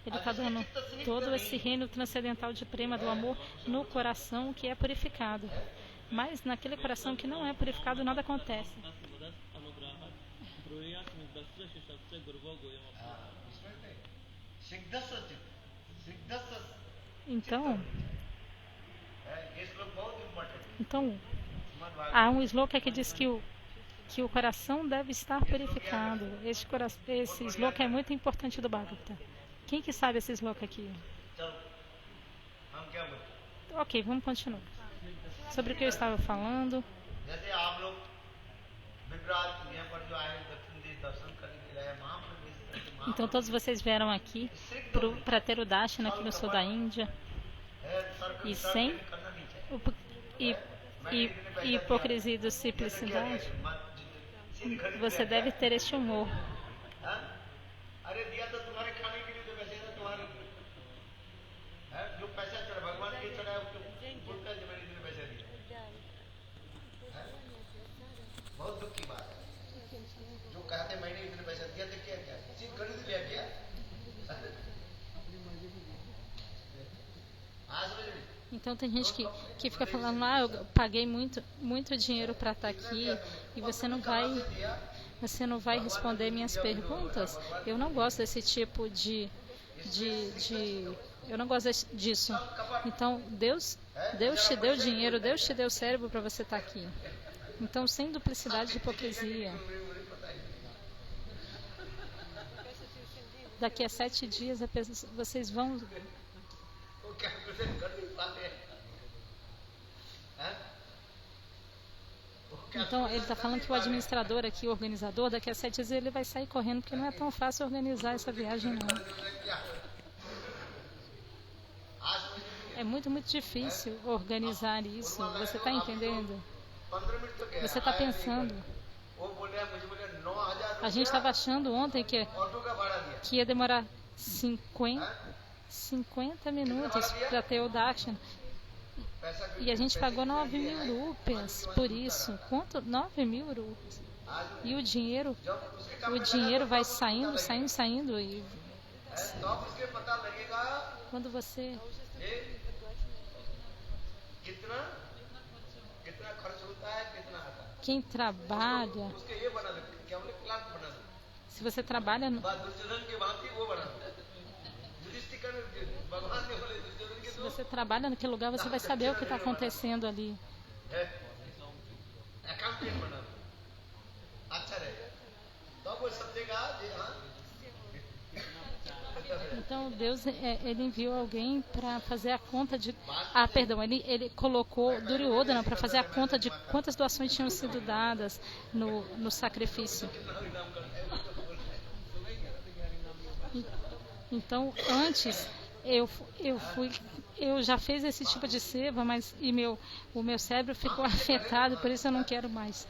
Ele está dando todo esse reino transcendental de prema, do amor, no coração que é purificado. Mas naquele coração que não é purificado, nada acontece. Então, ये श्लोक बहुत important, então há um sloka que diz que o coração deve estar purificado. Esse sloka é muito importante do Bhagavata. Quem que sabe esse sloka aqui? चलो हम क्या बोलते, Ok, vamos continuar. Sobre o que eu estava falando. जैसे आप लोग विभ्राज यहाँ पर जो आए दक्षिण देश दर्शन करने के लिए आए, महाप्रवेश करके Então todos vocês vieram aqui para ter o Dashana aqui no sul da Índia. E sem करना नहीं चाहिए, hipocrisia e simplicidade, você deve ter este humor. हाँ? अरे दिया तो तुम्हारे खाने के लिए, तो वैसे तो तुम्हारे जो पैसा चढ़ा भगवान के चढ़ा है, उसको उल्टा जमाने के लिए पैसा दिया, कहते मैंने इतने पैसा दिया तो क्या क्या चीज खरीद लिया क्या आज समझ में Então tem gente que fica falando, eu paguei muito dinheiro para estar aqui e você não vai responder minhas perguntas. Eu não gosto desse tipo eu não gosto disso. Então Deus te deu dinheiro, Deus te deu cérebro para você estar aqui. Então sem duplicidade de hipocrisia. Daqui a 7 dias vocês vão Então ele está falando que o administrador aqui, o organizador, daqui a 7 dias ele vai sair correndo, porque não é tão fácil organizar essa viagem não. É muito difícil organizar isso. Você está entendendo? Você está pensando. A gente estava achando ontem que ia demorar 50 minutos para ter o Dakshin. E a gente pagou 9.000 rupias por isso. Quanto? 9.000 rupias. E o dinheiro vai saindo e quando você quem trabalha, se você trabalha naquele lugar, você vai saber o que está acontecendo ali. Então Deus ele enviou alguém para fazer a conta de ele colocou Duryodhana para fazer a conta de quantas doações tinham sido dadas no sacrifício. Então antes eu já fiz esse tipo de seva, mas o meu cérebro ficou afetado, por isso eu não quero mais.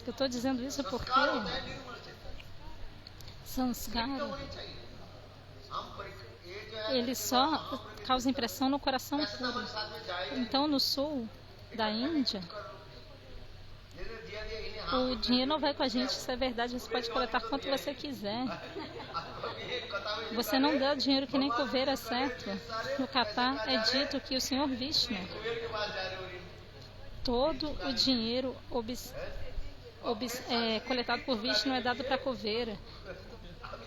Eu estou dizendo isso porque Sanskara ele só causa impressão no coração puro. Então no sul da Índia o dinheiro não vai com a gente, isso é verdade, você pode coletar quanto você quiser. Você não dá dinheiro que nem coveira, certo? No Catar é dito que o Senhor Vishnu, todo o dinheiro coletado por Vishnu é dado para coveira.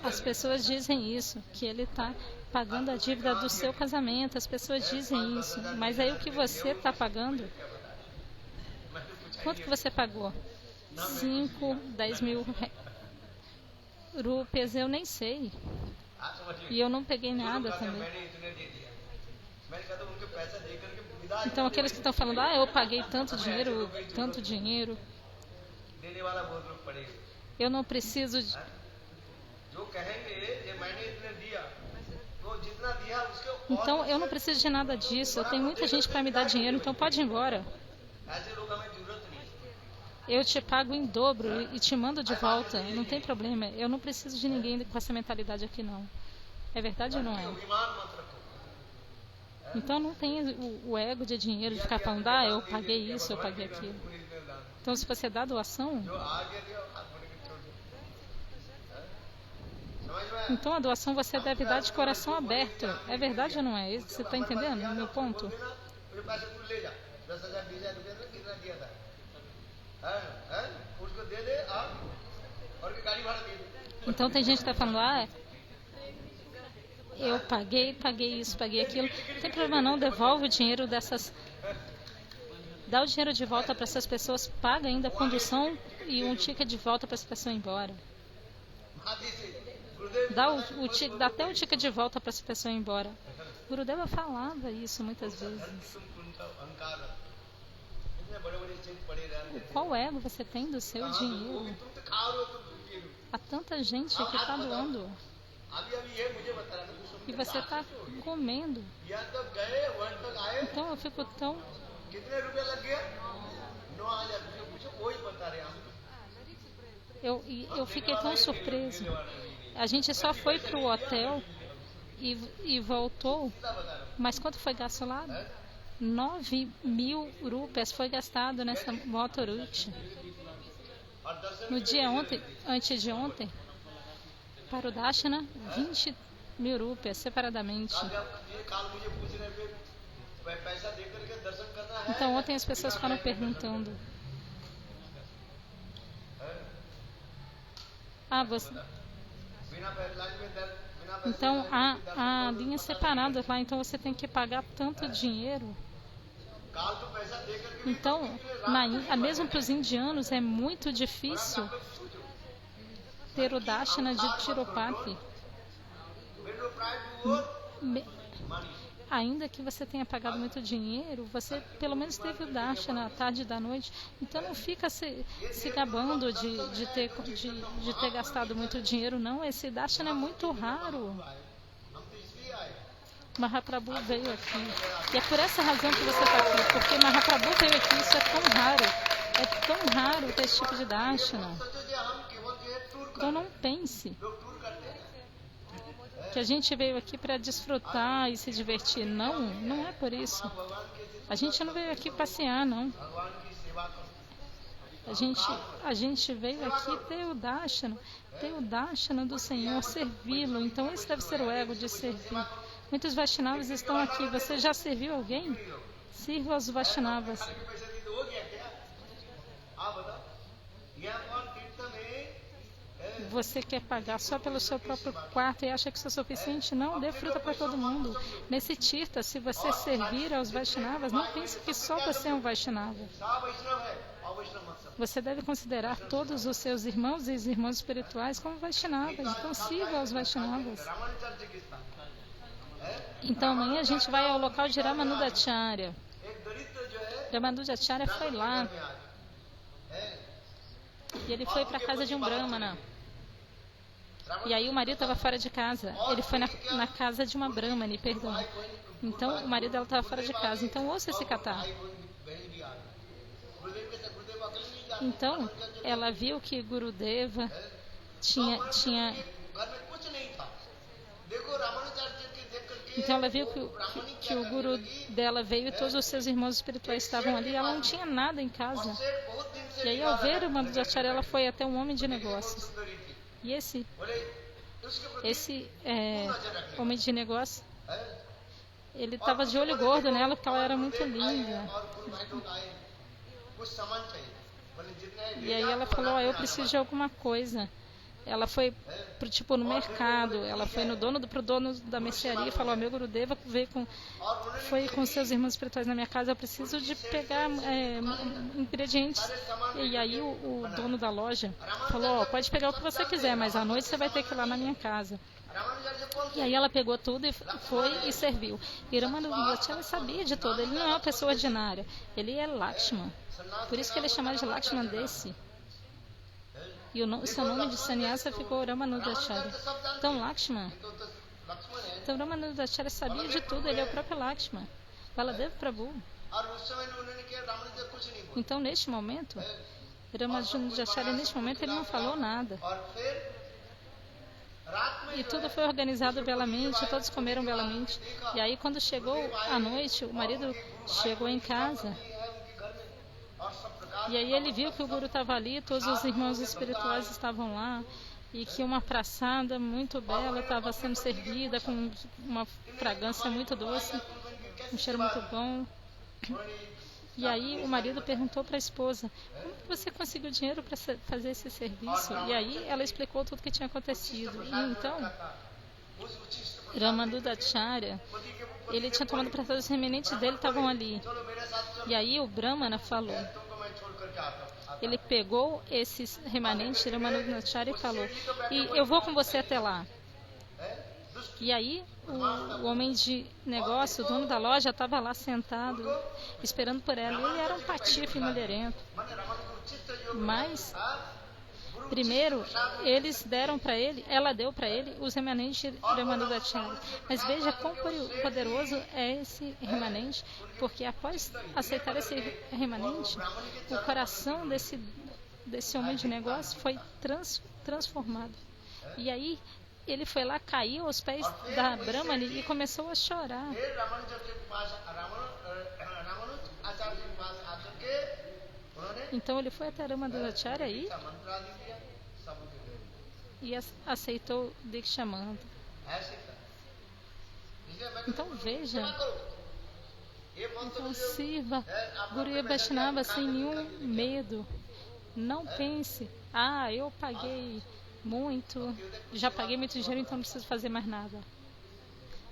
As pessoas dizem isso, que ele está pagando a dívida do seu casamento. As pessoas dizem isso, mas aí o que você está pagando? Quanto que você pagou? 5, 10.000 rupias, eu nem sei. E eu não peguei nada também. Então aqueles que estão falando, eu paguei tanto dinheiro, eu não preciso Então eu não preciso de nada disso, eu tenho muita gente para me dar dinheiro, então pode ir embora. Eu te pago em dobro e te mando de volta, não tem problema. Eu não preciso de ninguém com essa mentalidade aqui não. É verdade ou não é? Então não tem o ego de dinheiro de ficar falando, eu paguei isso, eu paguei aquilo. Então se você dá doação, então a doação você deve dar de coração aberto. É verdade ou não é? Você está entendendo o meu ponto? Então tem gente que está falando, eu paguei isso, paguei aquilo. Não tem problema não, devolve o dinheiro dessas... Dá o dinheiro de volta para essas pessoas, paga ainda a condução e um ticket de volta para essa pessoa ir embora. Dá até o ticket de volta para essa pessoa ir embora. Gurudeva falava isso muitas vezes. Qual ego você tem do seu dinheiro? Há tanta gente que está doando. E você está comendo. Então eu fico tão... Eu fiquei tão surpreso. A gente só foi para o hotel e voltou. Mas quanto foi gasto lá? 9.000 rupias foi gastado nessa motorute. और दर्शन No के dia लिए ontem, antes de ontem, para o Darshana, 20.000 rupias separadamente. काल मुझे पूछ रहे थे पैसा दे करके दर्शन करना है Então ontem as pessoas ficaram perguntando: ah, você... बिना लाइन में बिना पैसे Então há linhas separadas lá, então você tem que pagar tanto dinheiro. काल तो पैसा दे करके Então, mesmo para os indianos, é muito difícil ter o Darshana de Tirupati. Ainda que você tenha pagado muito dinheiro, você pelo menos teve o Darshana à tarde e da noite. Então não fica se gabando de ter gastado muito dinheiro, não. Esse Darshana é muito raro. Mahaprabhu veio aqui. E é por essa razão que você está aqui. Porque Mahaprabhu veio aqui, isso é tão raro. É tão raro ter esse tipo de Darshana. Então não pense que a gente veio aqui para desfrutar e se divertir. Não, não é por isso. A gente não veio aqui passear, não. A gente veio aqui ter o Darshana do Senhor, servi-lo. Então esse deve ser o ego de servir. Muitos Vaishnavas estão aqui. Você já serviu alguém? Sirva aos Vaishnavas. Você quer pagar só pelo seu próprio quarto e acha que isso é suficiente? Não, dê fruta para todo mundo. Nesse Tirtha, se você servir aos Vaishnavas, não pense que só você é um Vaishnava. Você deve considerar todos os seus irmãos e irmãs espirituais como Vaishnavas. Então sirva aos Vaishnavas. Então amanhã a gente vai ao local de Ramanujacharya. Ramanujacharya foi lá. E ele foi para a casa de um Brahmana. E aí o marido estava fora de casa. Ele foi na casa de uma Brahmani, perdão. Então o marido dela estava fora de casa. Então ouça esse catar. Então ela viu que Gurudeva tinha Então ela viu que o guru dela veio e todos os seus irmãos espirituais estavam ali. Ela não tinha nada em casa. E aí, ao ver o Madhuracharya, ela foi até um homem de negócios. E esse homem de negócio, ele estava de olho gordo nela porque ela era muito linda. E aí ela falou: eu preciso de alguma coisa. Ela foi no mercado, ela foi pro dono da mercearia e falou: meu Gurudeva foi com seus irmãos espirituais na minha casa, eu preciso de pegar ingredientes. E aí o dono da loja falou: pode pegar o que você quiser, mas à noite você vai ter que ir lá na minha casa. E aí ela pegou tudo e foi e serviu. E Ramanujacharya sabia de tudo, ele não é uma pessoa ordinária, ele é Lakshman. Por isso que ele é chamado de Lakshman Desi. E o seu nome de sannyasa ficou Ramanujacharya. Então Lakshman. Então Ramanujacharya sabia de tudo, ele é o próprio Lakshman. Baladev Prabhu. Então neste momento, Ramanujacharya ele não falou nada. E tudo foi organizado belamente, todos comeram belamente. E aí quando chegou a noite, o marido chegou em casa. E aí ele viu que o Guru estava ali, todos os irmãos espirituais estavam lá, e que uma praçada muito bela estava sendo servida com uma fragrância muito doce, um cheiro muito bom. E aí o marido perguntou para a esposa: como que você conseguiu dinheiro para fazer esse serviço? E aí ela explicou tudo o que tinha acontecido. E então Ramanujacharya, ele tinha tomado para todos os remanentes dele, estavam ali. E aí o Brahmana falou, ele pegou esses remanentes, Ramanujacharya, e falou: e eu vou com você até lá. E aí o homem de negócio, o dono da loja, estava lá sentado, esperando por ela. Ele era um patife mulherento. Mas primeiro, ela deu para ele os remanentes de Ramanujacharya. Mas veja quão poderoso é esse remanente, porque após aceitar esse remanente, o coração desse homem de negócio foi transformado. E aí, ele foi lá, caiu aos pés da Brahmani e começou a chorar. Então ele foi até Ramanujacharya aí दीक्षा मंत्र आदि दिया, सबके दे दिया। e aceitou Diksha Mantra. ऐसे कर। इसलिए मैं Então veja, क्या करो? ये मंत्र então जो sirva है, आप Guru अपने पैसे Vaishnava का sem काम nenhum करके दिखाओ। medo. Não pense, eu paguei muito, já paguei muito dinheiro, então não preciso fazer mais nada.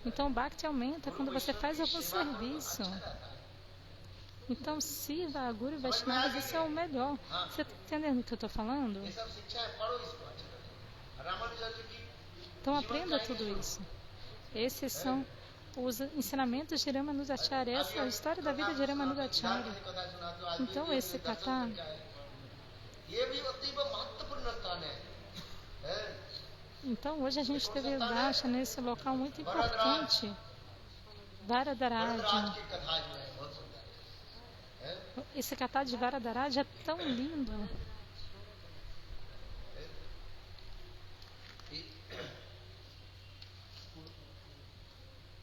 Então o Bhakti aumenta quando você faz algum serviço. Então sirva a Guru Vaishnava, isso é o melhor. Você está entendendo o que eu estou falando? ये सब शिक्षा है, पढ़ो इसको अच्छे से। रामानुजाचार्य की Então aprenda tudo isso. Esses são os ensinamentos de Ramanujacharya, essa é a história da vida de Ramanujacharya. Então esse kata, ये भी अतीब महत्वपूर्ण स्थान है। então hoje a gente teve Darsha nesse local muito importante, Varadaraja. Varadraj की कथा जो है बहुत सुंदर है। Esse kata de Varadaraja é tão lindo.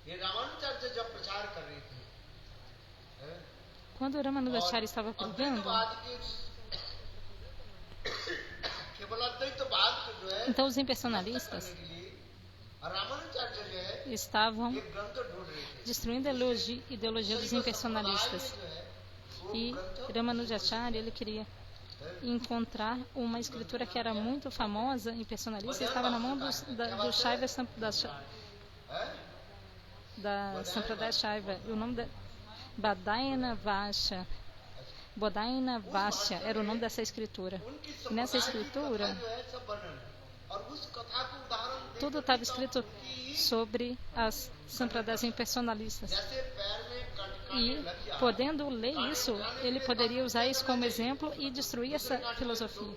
ये रामानुजाचार्य जब प्रचार कर रही थी, Quando Ramanujacharya estava pregando, अद्वैतवाद के केवल अद्वैतवाद को जो है então os impersonalistas करने के लिए रामानुजाचार्य जो है estavam एक ग्रंथ ढूंढ रहे थे। destruindo a ideologia dos impersonalistas. E Ramanujacharya, ele queria encontrar uma escritura que era muito famosa, impersonalista, e estava na mão do Shaiva, da Sampradaya Shaiva. E o nome da Bodhayana Vasha. Bodhayana Vasha era o nome dessa escritura. E nessa escritura, tudo estava escrito sobre as Sampradayas impersonalistas. E, podendo ler isso, ele poderia usar isso como exemplo e destruir essa filosofia.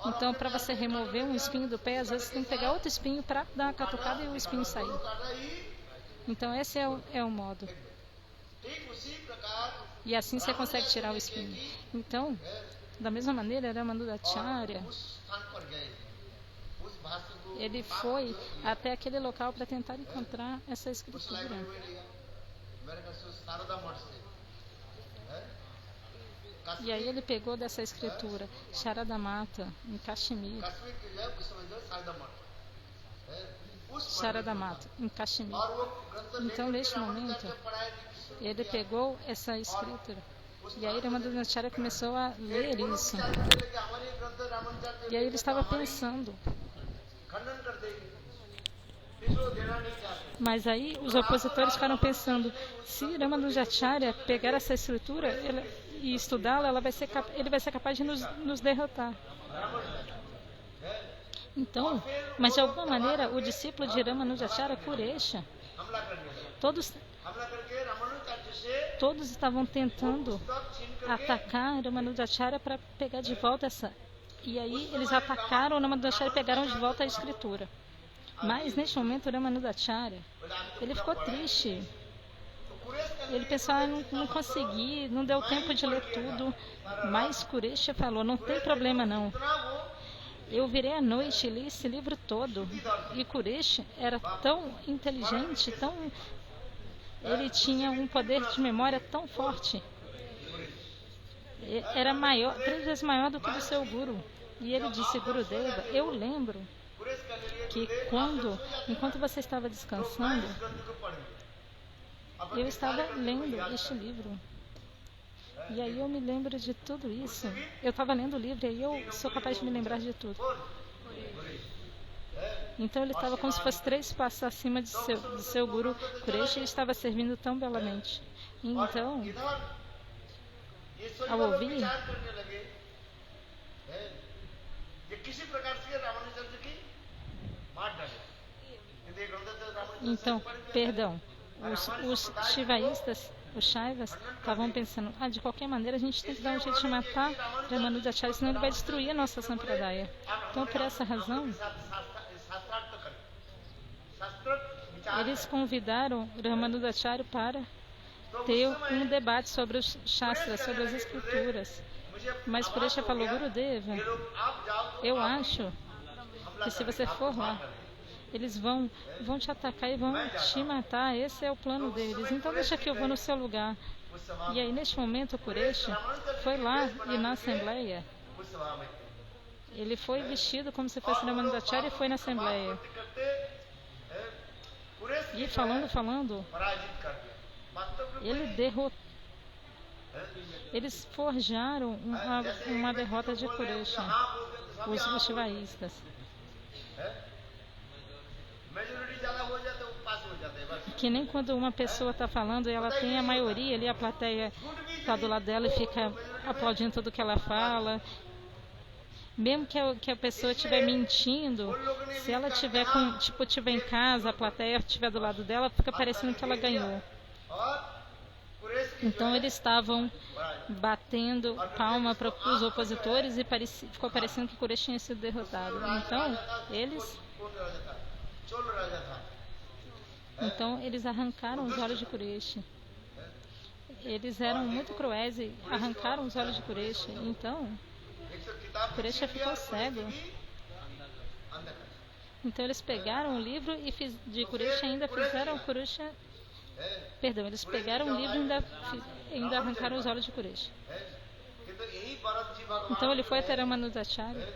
Então, para você remover um espinho do pé, às vezes tem que pegar outro espinho para dar uma catucada e o espinho sair. Então, esse é o modo. E assim você consegue tirar o espinho. Então, da mesma maneira, Ramanujacharya, ele foi até aquele local para tentar encontrar essa escritura. E aí ele pegou dessa escritura, Sharada Mata, em Kashmir. Sharada Mata, em Kashmir. Então, neste momento, ele pegou essa escritura. E aí Ramanujacharya começou a ler isso. E aí ele estava pensando. Mas aí os opositores ficaram pensando, se Ramanujacharya pegar essa escritura e estudá-la, ele vai ser capaz de nos derrotar. Então, mas de alguma maneira, o discípulo de Ramanujacharya, Kuresha, todos estavam tentando atacar Ramanujacharya para pegar de volta essa. E aí eles atacaram Ramanujacharya e pegaram de volta a escritura. Mas neste momento Ramanujacharya, ele ficou triste. Ele pensou, não consegui, não deu tempo de ler tudo. Mas Kuresha falou, não tem problema não. Eu virei à noite e li esse livro todo. E Kuresha era tão inteligente, ele tinha um poder de memória tão forte. Era maior, 3 vezes maior do que o do seu guru. E ele disse, Gurudeva, eu lembro que enquanto você estava descansando, eu estava lendo este livro. E aí eu me lembro de tudo isso. Eu estava lendo o livro e aí eu sou capaz de me lembrar de tudo. Então ele estava como se fosse 3 passos acima de seu guru Kuresha e estava servindo tão belamente. Então, ao ouvir, então, perdão, os shivaístas, os shaivas, estavam pensando, de qualquer maneira a gente tem que dar um jeito de matar Ramanujacharya, senão ele vai destruir a nossa sampradaya. Então, por essa razão, eles convidaram Ramanujacharya para ter um debate sobre os shastras, sobre as escrituras. Mas Kuresha falou, Gurudeva, eu acho que se você for lá, eles vão te atacar e vão te matar. Esse é o plano deles. Então deixa que eu vou no seu lugar. E aí neste momento o Qureshi foi lá e na assembleia ele foi vestido como se fosse Ramanujacharya e foi na assembleia. E falando, ele derrotou. Eles forjaram uma derrota de Qureshi, os shivaístas. Que nem quando uma pessoa está falando e ela tem a maioria ali, a plateia está do lado dela e fica aplaudindo tudo que ela fala. Mesmo que a pessoa estiver mentindo, se ela tiver tiver em casa, a plateia estiver do lado dela, fica parecendo que ela ganhou. Então eles estavam batendo palma para os opositores e ficou parecendo que Qureshi tinha sido derrotado. Então eles arrancaram os olhos de Qureshi. Eles eram muito cruéis e arrancaram os olhos de Qureshi. Então Qureshi ficou cego. Então eles pegaram o livro e de Qureshi ainda fizeram Qureshi. Perdão, eles pegaram o livro e ainda arrancaram os olhos de Qureshi. Então ele foi até Ramanujacharya.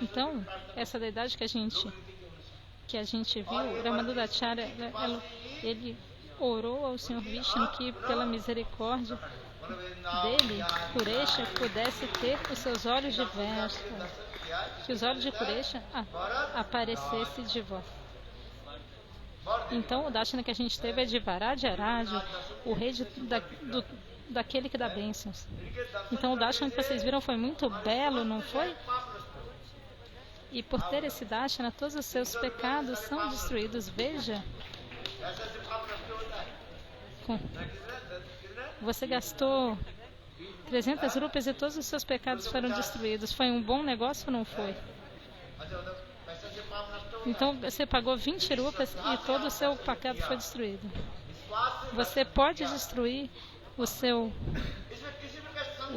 Então essa deidade que a gente viu, Ramanujacharya, ele orou ao Senhor Vishnu que pela misericórdia dele, Qureshi pudesse ter os seus olhos de verso, que os olhos de Qureshi aparecessem de volta. Então o Dashana que a gente teve é de Varadharaj, o rei daquele que dá bênçãos. Então o Dashana que vocês viram foi muito belo, não foi? E por ter esse Dashana, todos os seus pecados são destruídos. Veja, você gastou 300 rupias e todos os seus pecados foram destruídos. Foi um bom negócio ou não foi? Então você pagou 20 rupias e todo o seu pecado foi destruído. Você pode destruir os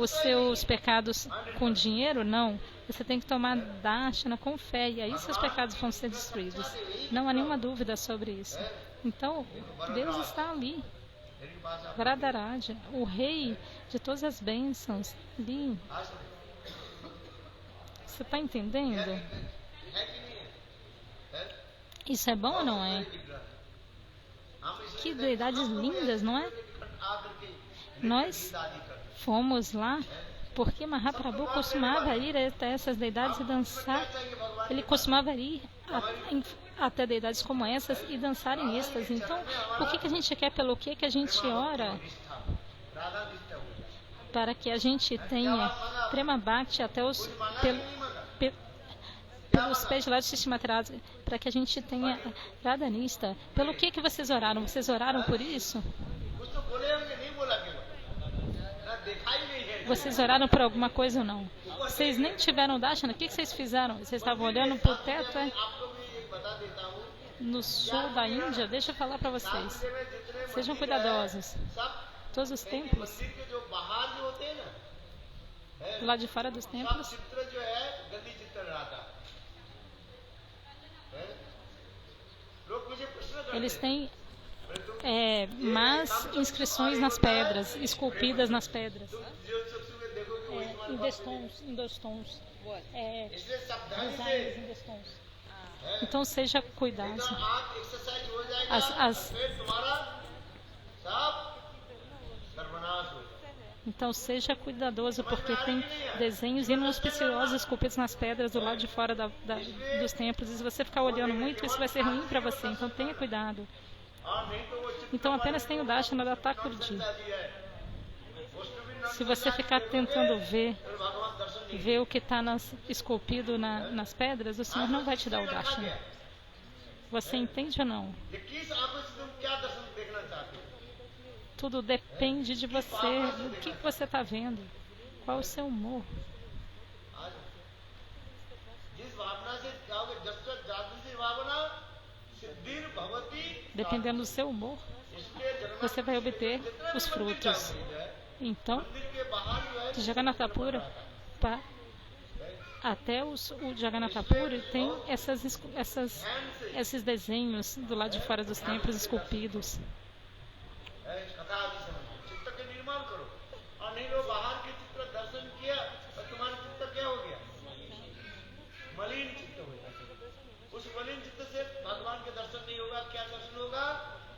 seus pecados com dinheiro? Não. Você tem que tomar Dashana com fé e aí seus pecados vão ser destruídos. Não há nenhuma dúvida sobre isso. Então, Deus está ali. Varadaraja, o rei de todas as bênçãos, ali. Você está entendendo? Isso é bom ou não é? Que deidades lindas, não é? Nós fomos lá porque Mahaprabhu costumava ir até essas deidades e dançar. Ele costumava ir até deidades como essas e dançar em êxtase. Então, o que a gente quer? Pelo que a gente ora? Para que a gente tenha Prema Bhakti até pelos pés lá de Shishmatrasa, para que a gente tenha Radhanista. Pelo que vocês oraram? Vocês oraram por isso? Vocês oraram por alguma coisa ou não? Vocês nem tiveram Dashana? O que vocês fizeram? Vocês estavam olhando para o teto? No sul da Índia, deixa eu falar para vocês. Sejam cuidadosos. Todos os templos, do lado de fora dos templos, eles têm más inscrições nas pedras, esculpidas nas pedras. Indostons. Designs indostons. Então seja cuidadoso. Então seja cuidadoso, porque tem desenhos inauspiciosos esculpidos nas pedras do lado de fora dos templos. E se você ficar olhando muito, isso vai ser ruim para você. Então tenha cuidado. Então apenas tenha o Dashana da Thakurji. Se você ficar tentando ver o que está esculpido nas pedras, o Senhor não vai te dar o Dashana. Você entende ou não? Tudo depende de você. O que você está vendo? Qual é o seu humor? Dependendo do seu humor, você vai obter os frutos. Então, de Jagannatha Pura até o Jagannatha Puri tem esses desenhos do lado de fora dos templos esculpidos. चित्त के निर्माण करो और नहीं लो बाहर के चित्र दर्शन किया और तुम्हारा चित्त क्या हो गया मलिन चित्त हो गया उस मलिन चित्त से भगवान के दर्शन नहीं होगा क्या दर्शन होगा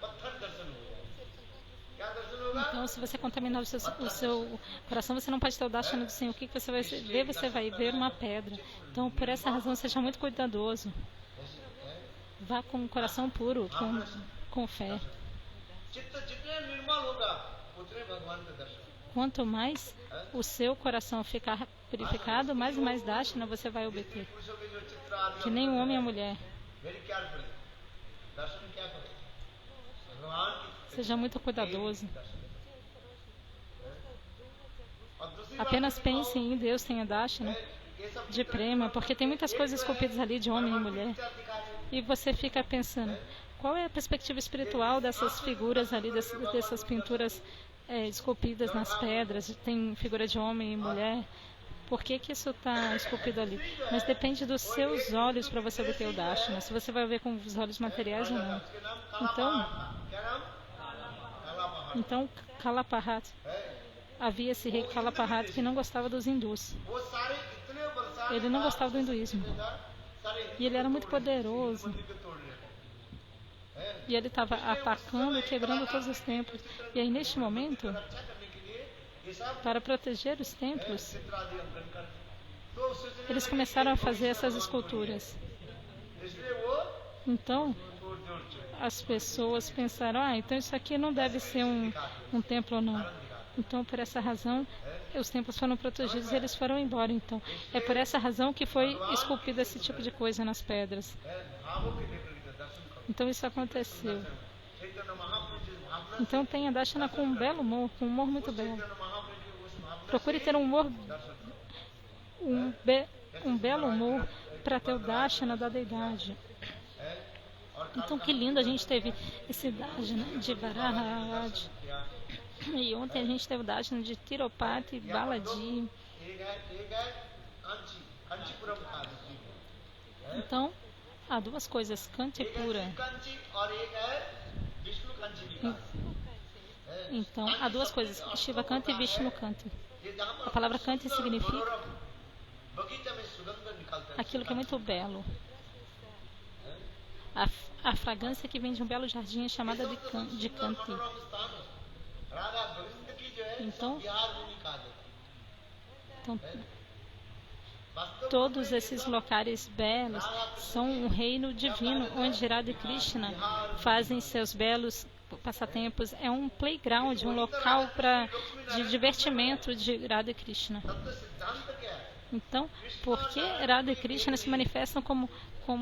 पत्थर दर्शन होगा क्या दर्शन होगा Então, se você contaminar o seu coração, você não pode ter o Darshana do Senhor. O que você vai ver? Você vai ver uma pedra. Então, por essa razão, seja muito cuidadoso. Vá com o coração puro, com fé. चित्त जितने निर्मल होगा उतने भगवान के दर्शन Quanto mais o seu coração ficar purificado, mais e mais Darshana você vai obter. पुरुषों के जो चित्र आदि Que nem o homem e a mulher. Very carefully दर्शन क्या करो भगवान की Seja muito cuidadoso. दर्शन और दूसरी Apenas pense em Deus tenha Darshana ये सब de prema, porque tem muitas coisas esculpidas ali de homem e mulher. E você fica pensando, qual é a perspectiva espiritual dessas figuras ali, dessas pinturas esculpidas nas pedras? Tem figura de homem e mulher. Por que isso está esculpido ali? Mas depende dos seus olhos para você obter o Darshana, se você vai ver com os olhos materiais ou não. Então Kalapahat, havia esse rei Kalapahat que não gostava dos hindus. Ele não gostava do hinduísmo. E ele era muito poderoso. E ele estava atacando e quebrando todos os templos. E aí, neste momento, para proteger os templos, eles começaram a fazer essas esculturas. Então, as pessoas pensaram, então isso aqui não deve ser um templo, não. Então, por essa razão, os templos foram protegidos e eles foram embora. Então, é por essa razão que foi esculpido esse tipo de coisa nas pedras. Então, isso aconteceu. Então, tenha Darshana com um belo humor, com um humor muito belo. Procure ter um humor, um belo humor para ter o Darshana da deidade. Então, que lindo a gente teve esse Darshana de Varaharaj. E ontem a gente teve o Darshana de Tirupati e Balaji. Então, há duas coisas, Kanti pura. Então, há duas coisas, Shiva Kanti e Vishnu Kanti. A palavra Kanti significa aquilo que é muito belo. A fragrância que vem de um belo jardim é chamada de Kanti. Então, todos esses locais belos são um reino divino, onde Radha e Krishna fazem seus belos passatempos. É um playground, um local de divertimento de Radha e Krishna. Então, por que Radha e Krishna se manifestam como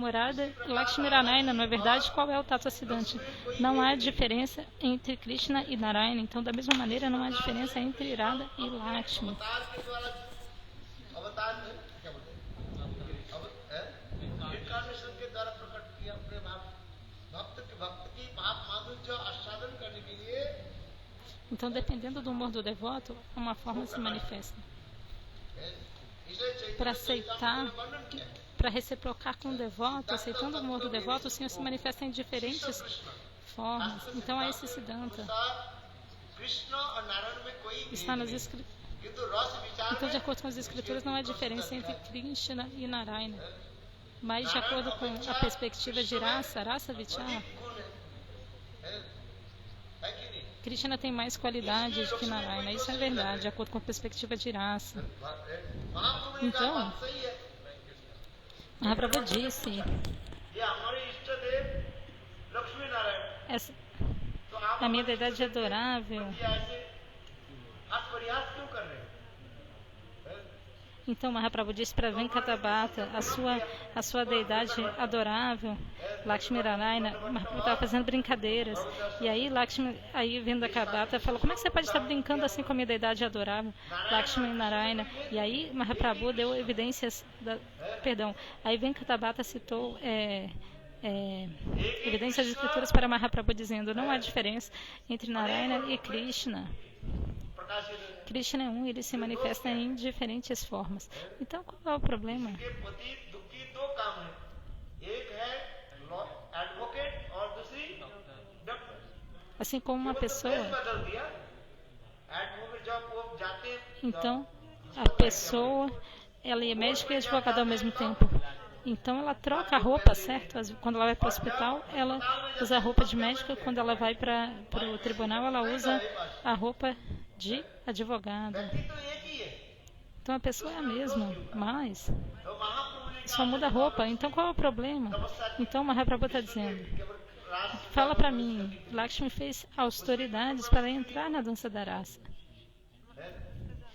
Radha e Lakshmi Narayana? Não é verdade? Qual é o Tattva Siddhanta? Não há diferença entre Krishna e Narayana. Então, da mesma maneira, não há diferença entre Radha e Lakshmi. Então, dependendo do humor do devoto, uma forma se manifesta. Para aceitar, para reciprocar com o devoto, aceitando o humor do devoto, o Senhor se manifesta em diferentes formas. Então, é esse Siddhanta. Está nas escrituras. Então, de acordo com as escrituras, não há diferença entre Krishna e Narayana. Mas, de acordo com a perspectiva de Rasa Vichara, Krishna tem mais qualidades que Narayana. Isso é verdade, de acordo com a perspectiva de Rasa. Então, Mahaprabhu disse, a minha deidade é adorável. Então Mahaprabhu disse para Venkatabhata, a sua deidade adorável, Lakshmi Narayana. Mahaprabhu estava fazendo brincadeiras. E aí Venkatabhata falou, como é que você pode estar brincando assim com a minha deidade adorável, Lakshmi Narayana? E aí Mahaprabhu deu evidências, aí Venkatabhata citou evidências de escrituras para Mahaprabhu dizendo, não há diferença entre Narayana e Krishna. प्रकाशित है Krishna é um, ele se manifesta em diferentes formas. Então, qual é o problema? के पति दुखी दो काम है एक है एडवोकेट और दूसरी doctor Assim como uma pessoa. बदल दिया एडवोकेट जब वो जाते हैं Então, a pessoa, ela é médica e advogada ao mesmo tempo. Então, ela troca a roupa, certo? Quando ela vai para o hospital, ela usa a roupa de médica. Quando ela vai para o tribunal, ela usa a roupa de advogada. व्यक्ति तो एक ही है Então, a pessoa é a mesma, mas तो महाप्रभु ने só muda a roupa. Então, qual é o problema? Então, Mahaprabhu está dizendo, केवल रास fala para mim, Lakshmi fez austeridades para entrar na dança da raça.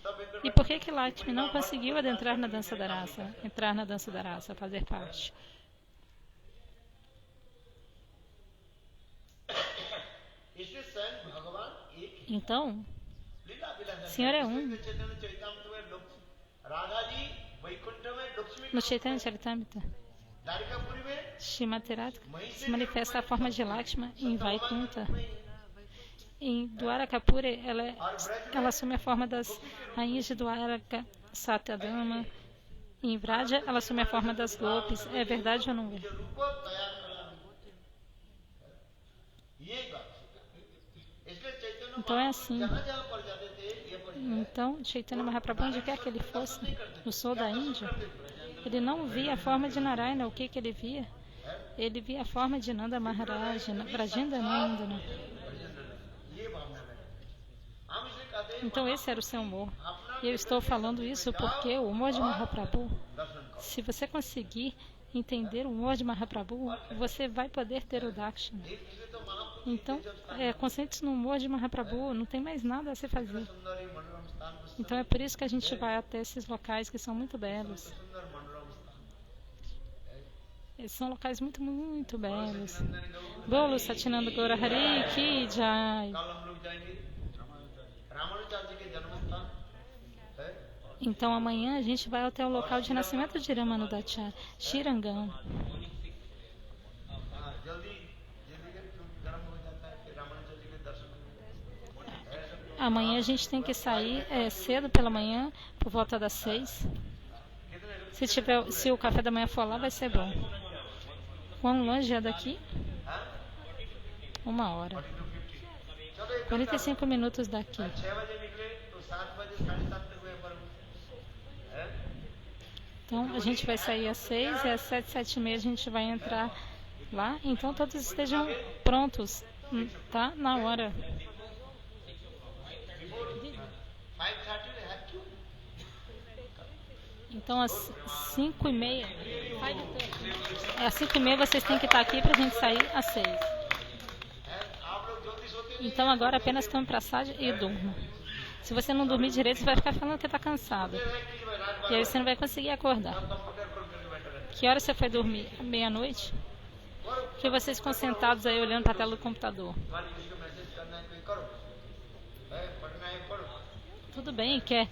तब E por que Lakshmi não conseguiu adentrar na dança da raça, entrar na dança da raça, fazer parte? इसलिए स्वयं भगवान एक ही Então, लीला विलास Senhor é um. चैतन्य चैतन्य में राधा जी वैकुंठ में Lakshmi No Chaitanya Charitamrita, Dwarikapuri में Srimati Radhika se manifesta a forma de Lakshmi em Vaikunta. Em Dwarakapura, ela assume a forma das rainhas de Dwaraka, Satyadama. Em Vraja, ela assume a forma das Gopis. É verdade ou não é? रूप तैयार करना ये बात इसलिए चैतन्य Então é assim. जहाँ जहाँ पर जाते थे ये पर Então, Chaitanya Mahaprabhu, onde quer que ele fosse, no sul da Índia, ele não via a forma de Narayana. O que ele via? Ele via a forma de Nanda Maharaj, Brajendanandana. ये भावना में हम इसे कहते हैं Então, esse era o seu humor. E eu estou falando isso porque o humor de Mahaprabhu, दर्शन करो se você conseguir entender o humor de Mahaprabhu, você vai poder ter o Dakshina. इसलिए तो महाप्रभु Então, concentre-se no humor de Mahaprabhu, não tem mais nada a se fazer. सुंदरी मनोरम स्थान में Então, é por isso que a gente vai até esses locais que são muito belos. सुंदर मनोरम स्थान Esses são locais muito, muito belos. Bolo Satinanda Gaura Hari Ki Jai. कल हम लोग जाएंगे रामानुजाचार्य जी के जन्म स्थान है Então, amanhã a gente vai até o local de nascimento de Ramanujacharya, Shirangam. हाँ, जल्दी जल्दी गर्म हो जाता है फिर रामानुजाचार्य जी के दर्शन Amanhã a gente tem que sair cedo pela manhã, por volta das 6. Se o café da manhã for lá, vai ser bom. Quão longe é daqui? 1 hora. चलो एक 45 minutos daqui. 6 बजे निकले तो 7 बजे 7:30 तक हुए पर है Então, a gente vai sair às 6 e às 7, 7:30 a gente vai entrar lá. Então, todos estejam prontos, tá? Na hora. 5:30 they have to Então, às 5:30, às 5:30 vocês têm que estar aqui pra gente sair às 6. आप लोग जल्दी सोते नहीं Então, agora apenas tome passagem e durma. Se você não dormir direito, você vai ficar falando que está cansado. है कि भाई रात E aí você não vai conseguir acordar. Computer खोल कर बैठे रहते Que hora você foi dormir? Meia-noite? Que vocês ficam sentados aí olhando para a tela do computador. मान लीजिए किसी को मैसेज करना है कोई करो है पढ़ना है पढ़ो Tudo bem, quer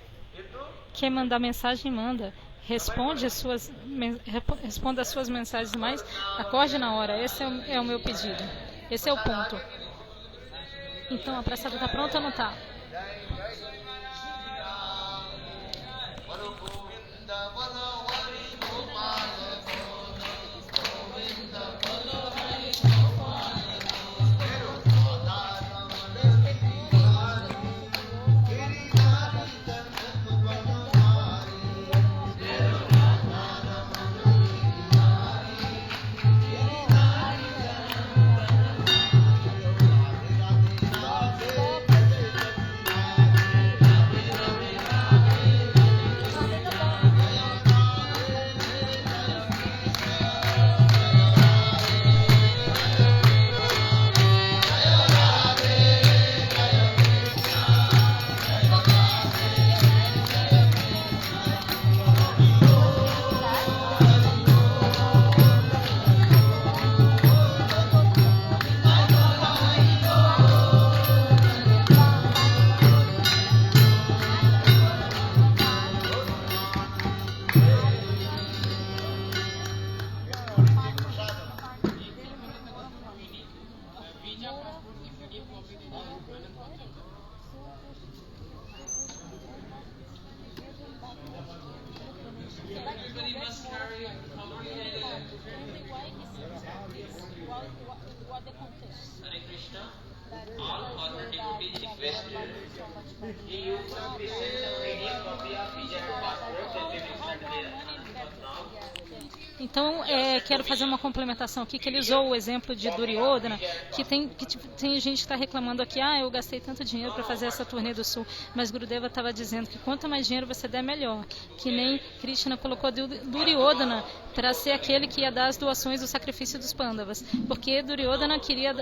किंतु mandar mensagem, manda. Responda as suas mensagens, mas acorde na hora. Esse é o meu pedido. Esse é o ponto. Então, a pressada está pronta ou não está? बोलो गोविंद बोलो हरि गोपाल गोविंद बोलो हरि गोपाल तेरो राधा रमण बिहारी गिरिधारी चंदन बनहारी तेरो राधा रमण बिहारी गिरिधारी चंदन बनहारी राधे राधे Radhe Everybody must carry complicated. Hare Krishna. All former devotees requested. He used some Christians a PDF copy of his passport that they will send their now. Então, quero fazer uma complementação aqui, que ele usou o exemplo de Duryodhana, que tem gente que está reclamando aqui, eu gastei tanto dinheiro para fazer essa turnê do Sul, mas Gurudeva estava dizendo que quanto mais dinheiro você der, melhor. Que nem Krishna colocou Duryodhana para ser aquele que ia dar as doações do sacrifício dos Pandavas, porque Duryodhana queria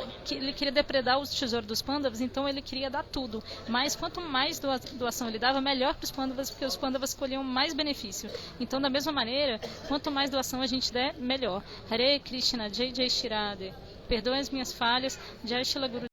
depredar os tesouros dos Pandavas, então ele queria dar tudo. Mas quanto mais doação ele dava, melhor para os Pandavas, porque os Pandavas colhiam mais benefício. Então, da mesma maneira, quanto mais doação a gente der, melhor. Hare Krishna, Jai Jai Shri Radhe. Perdoe as minhas falhas. Jai Shri Guru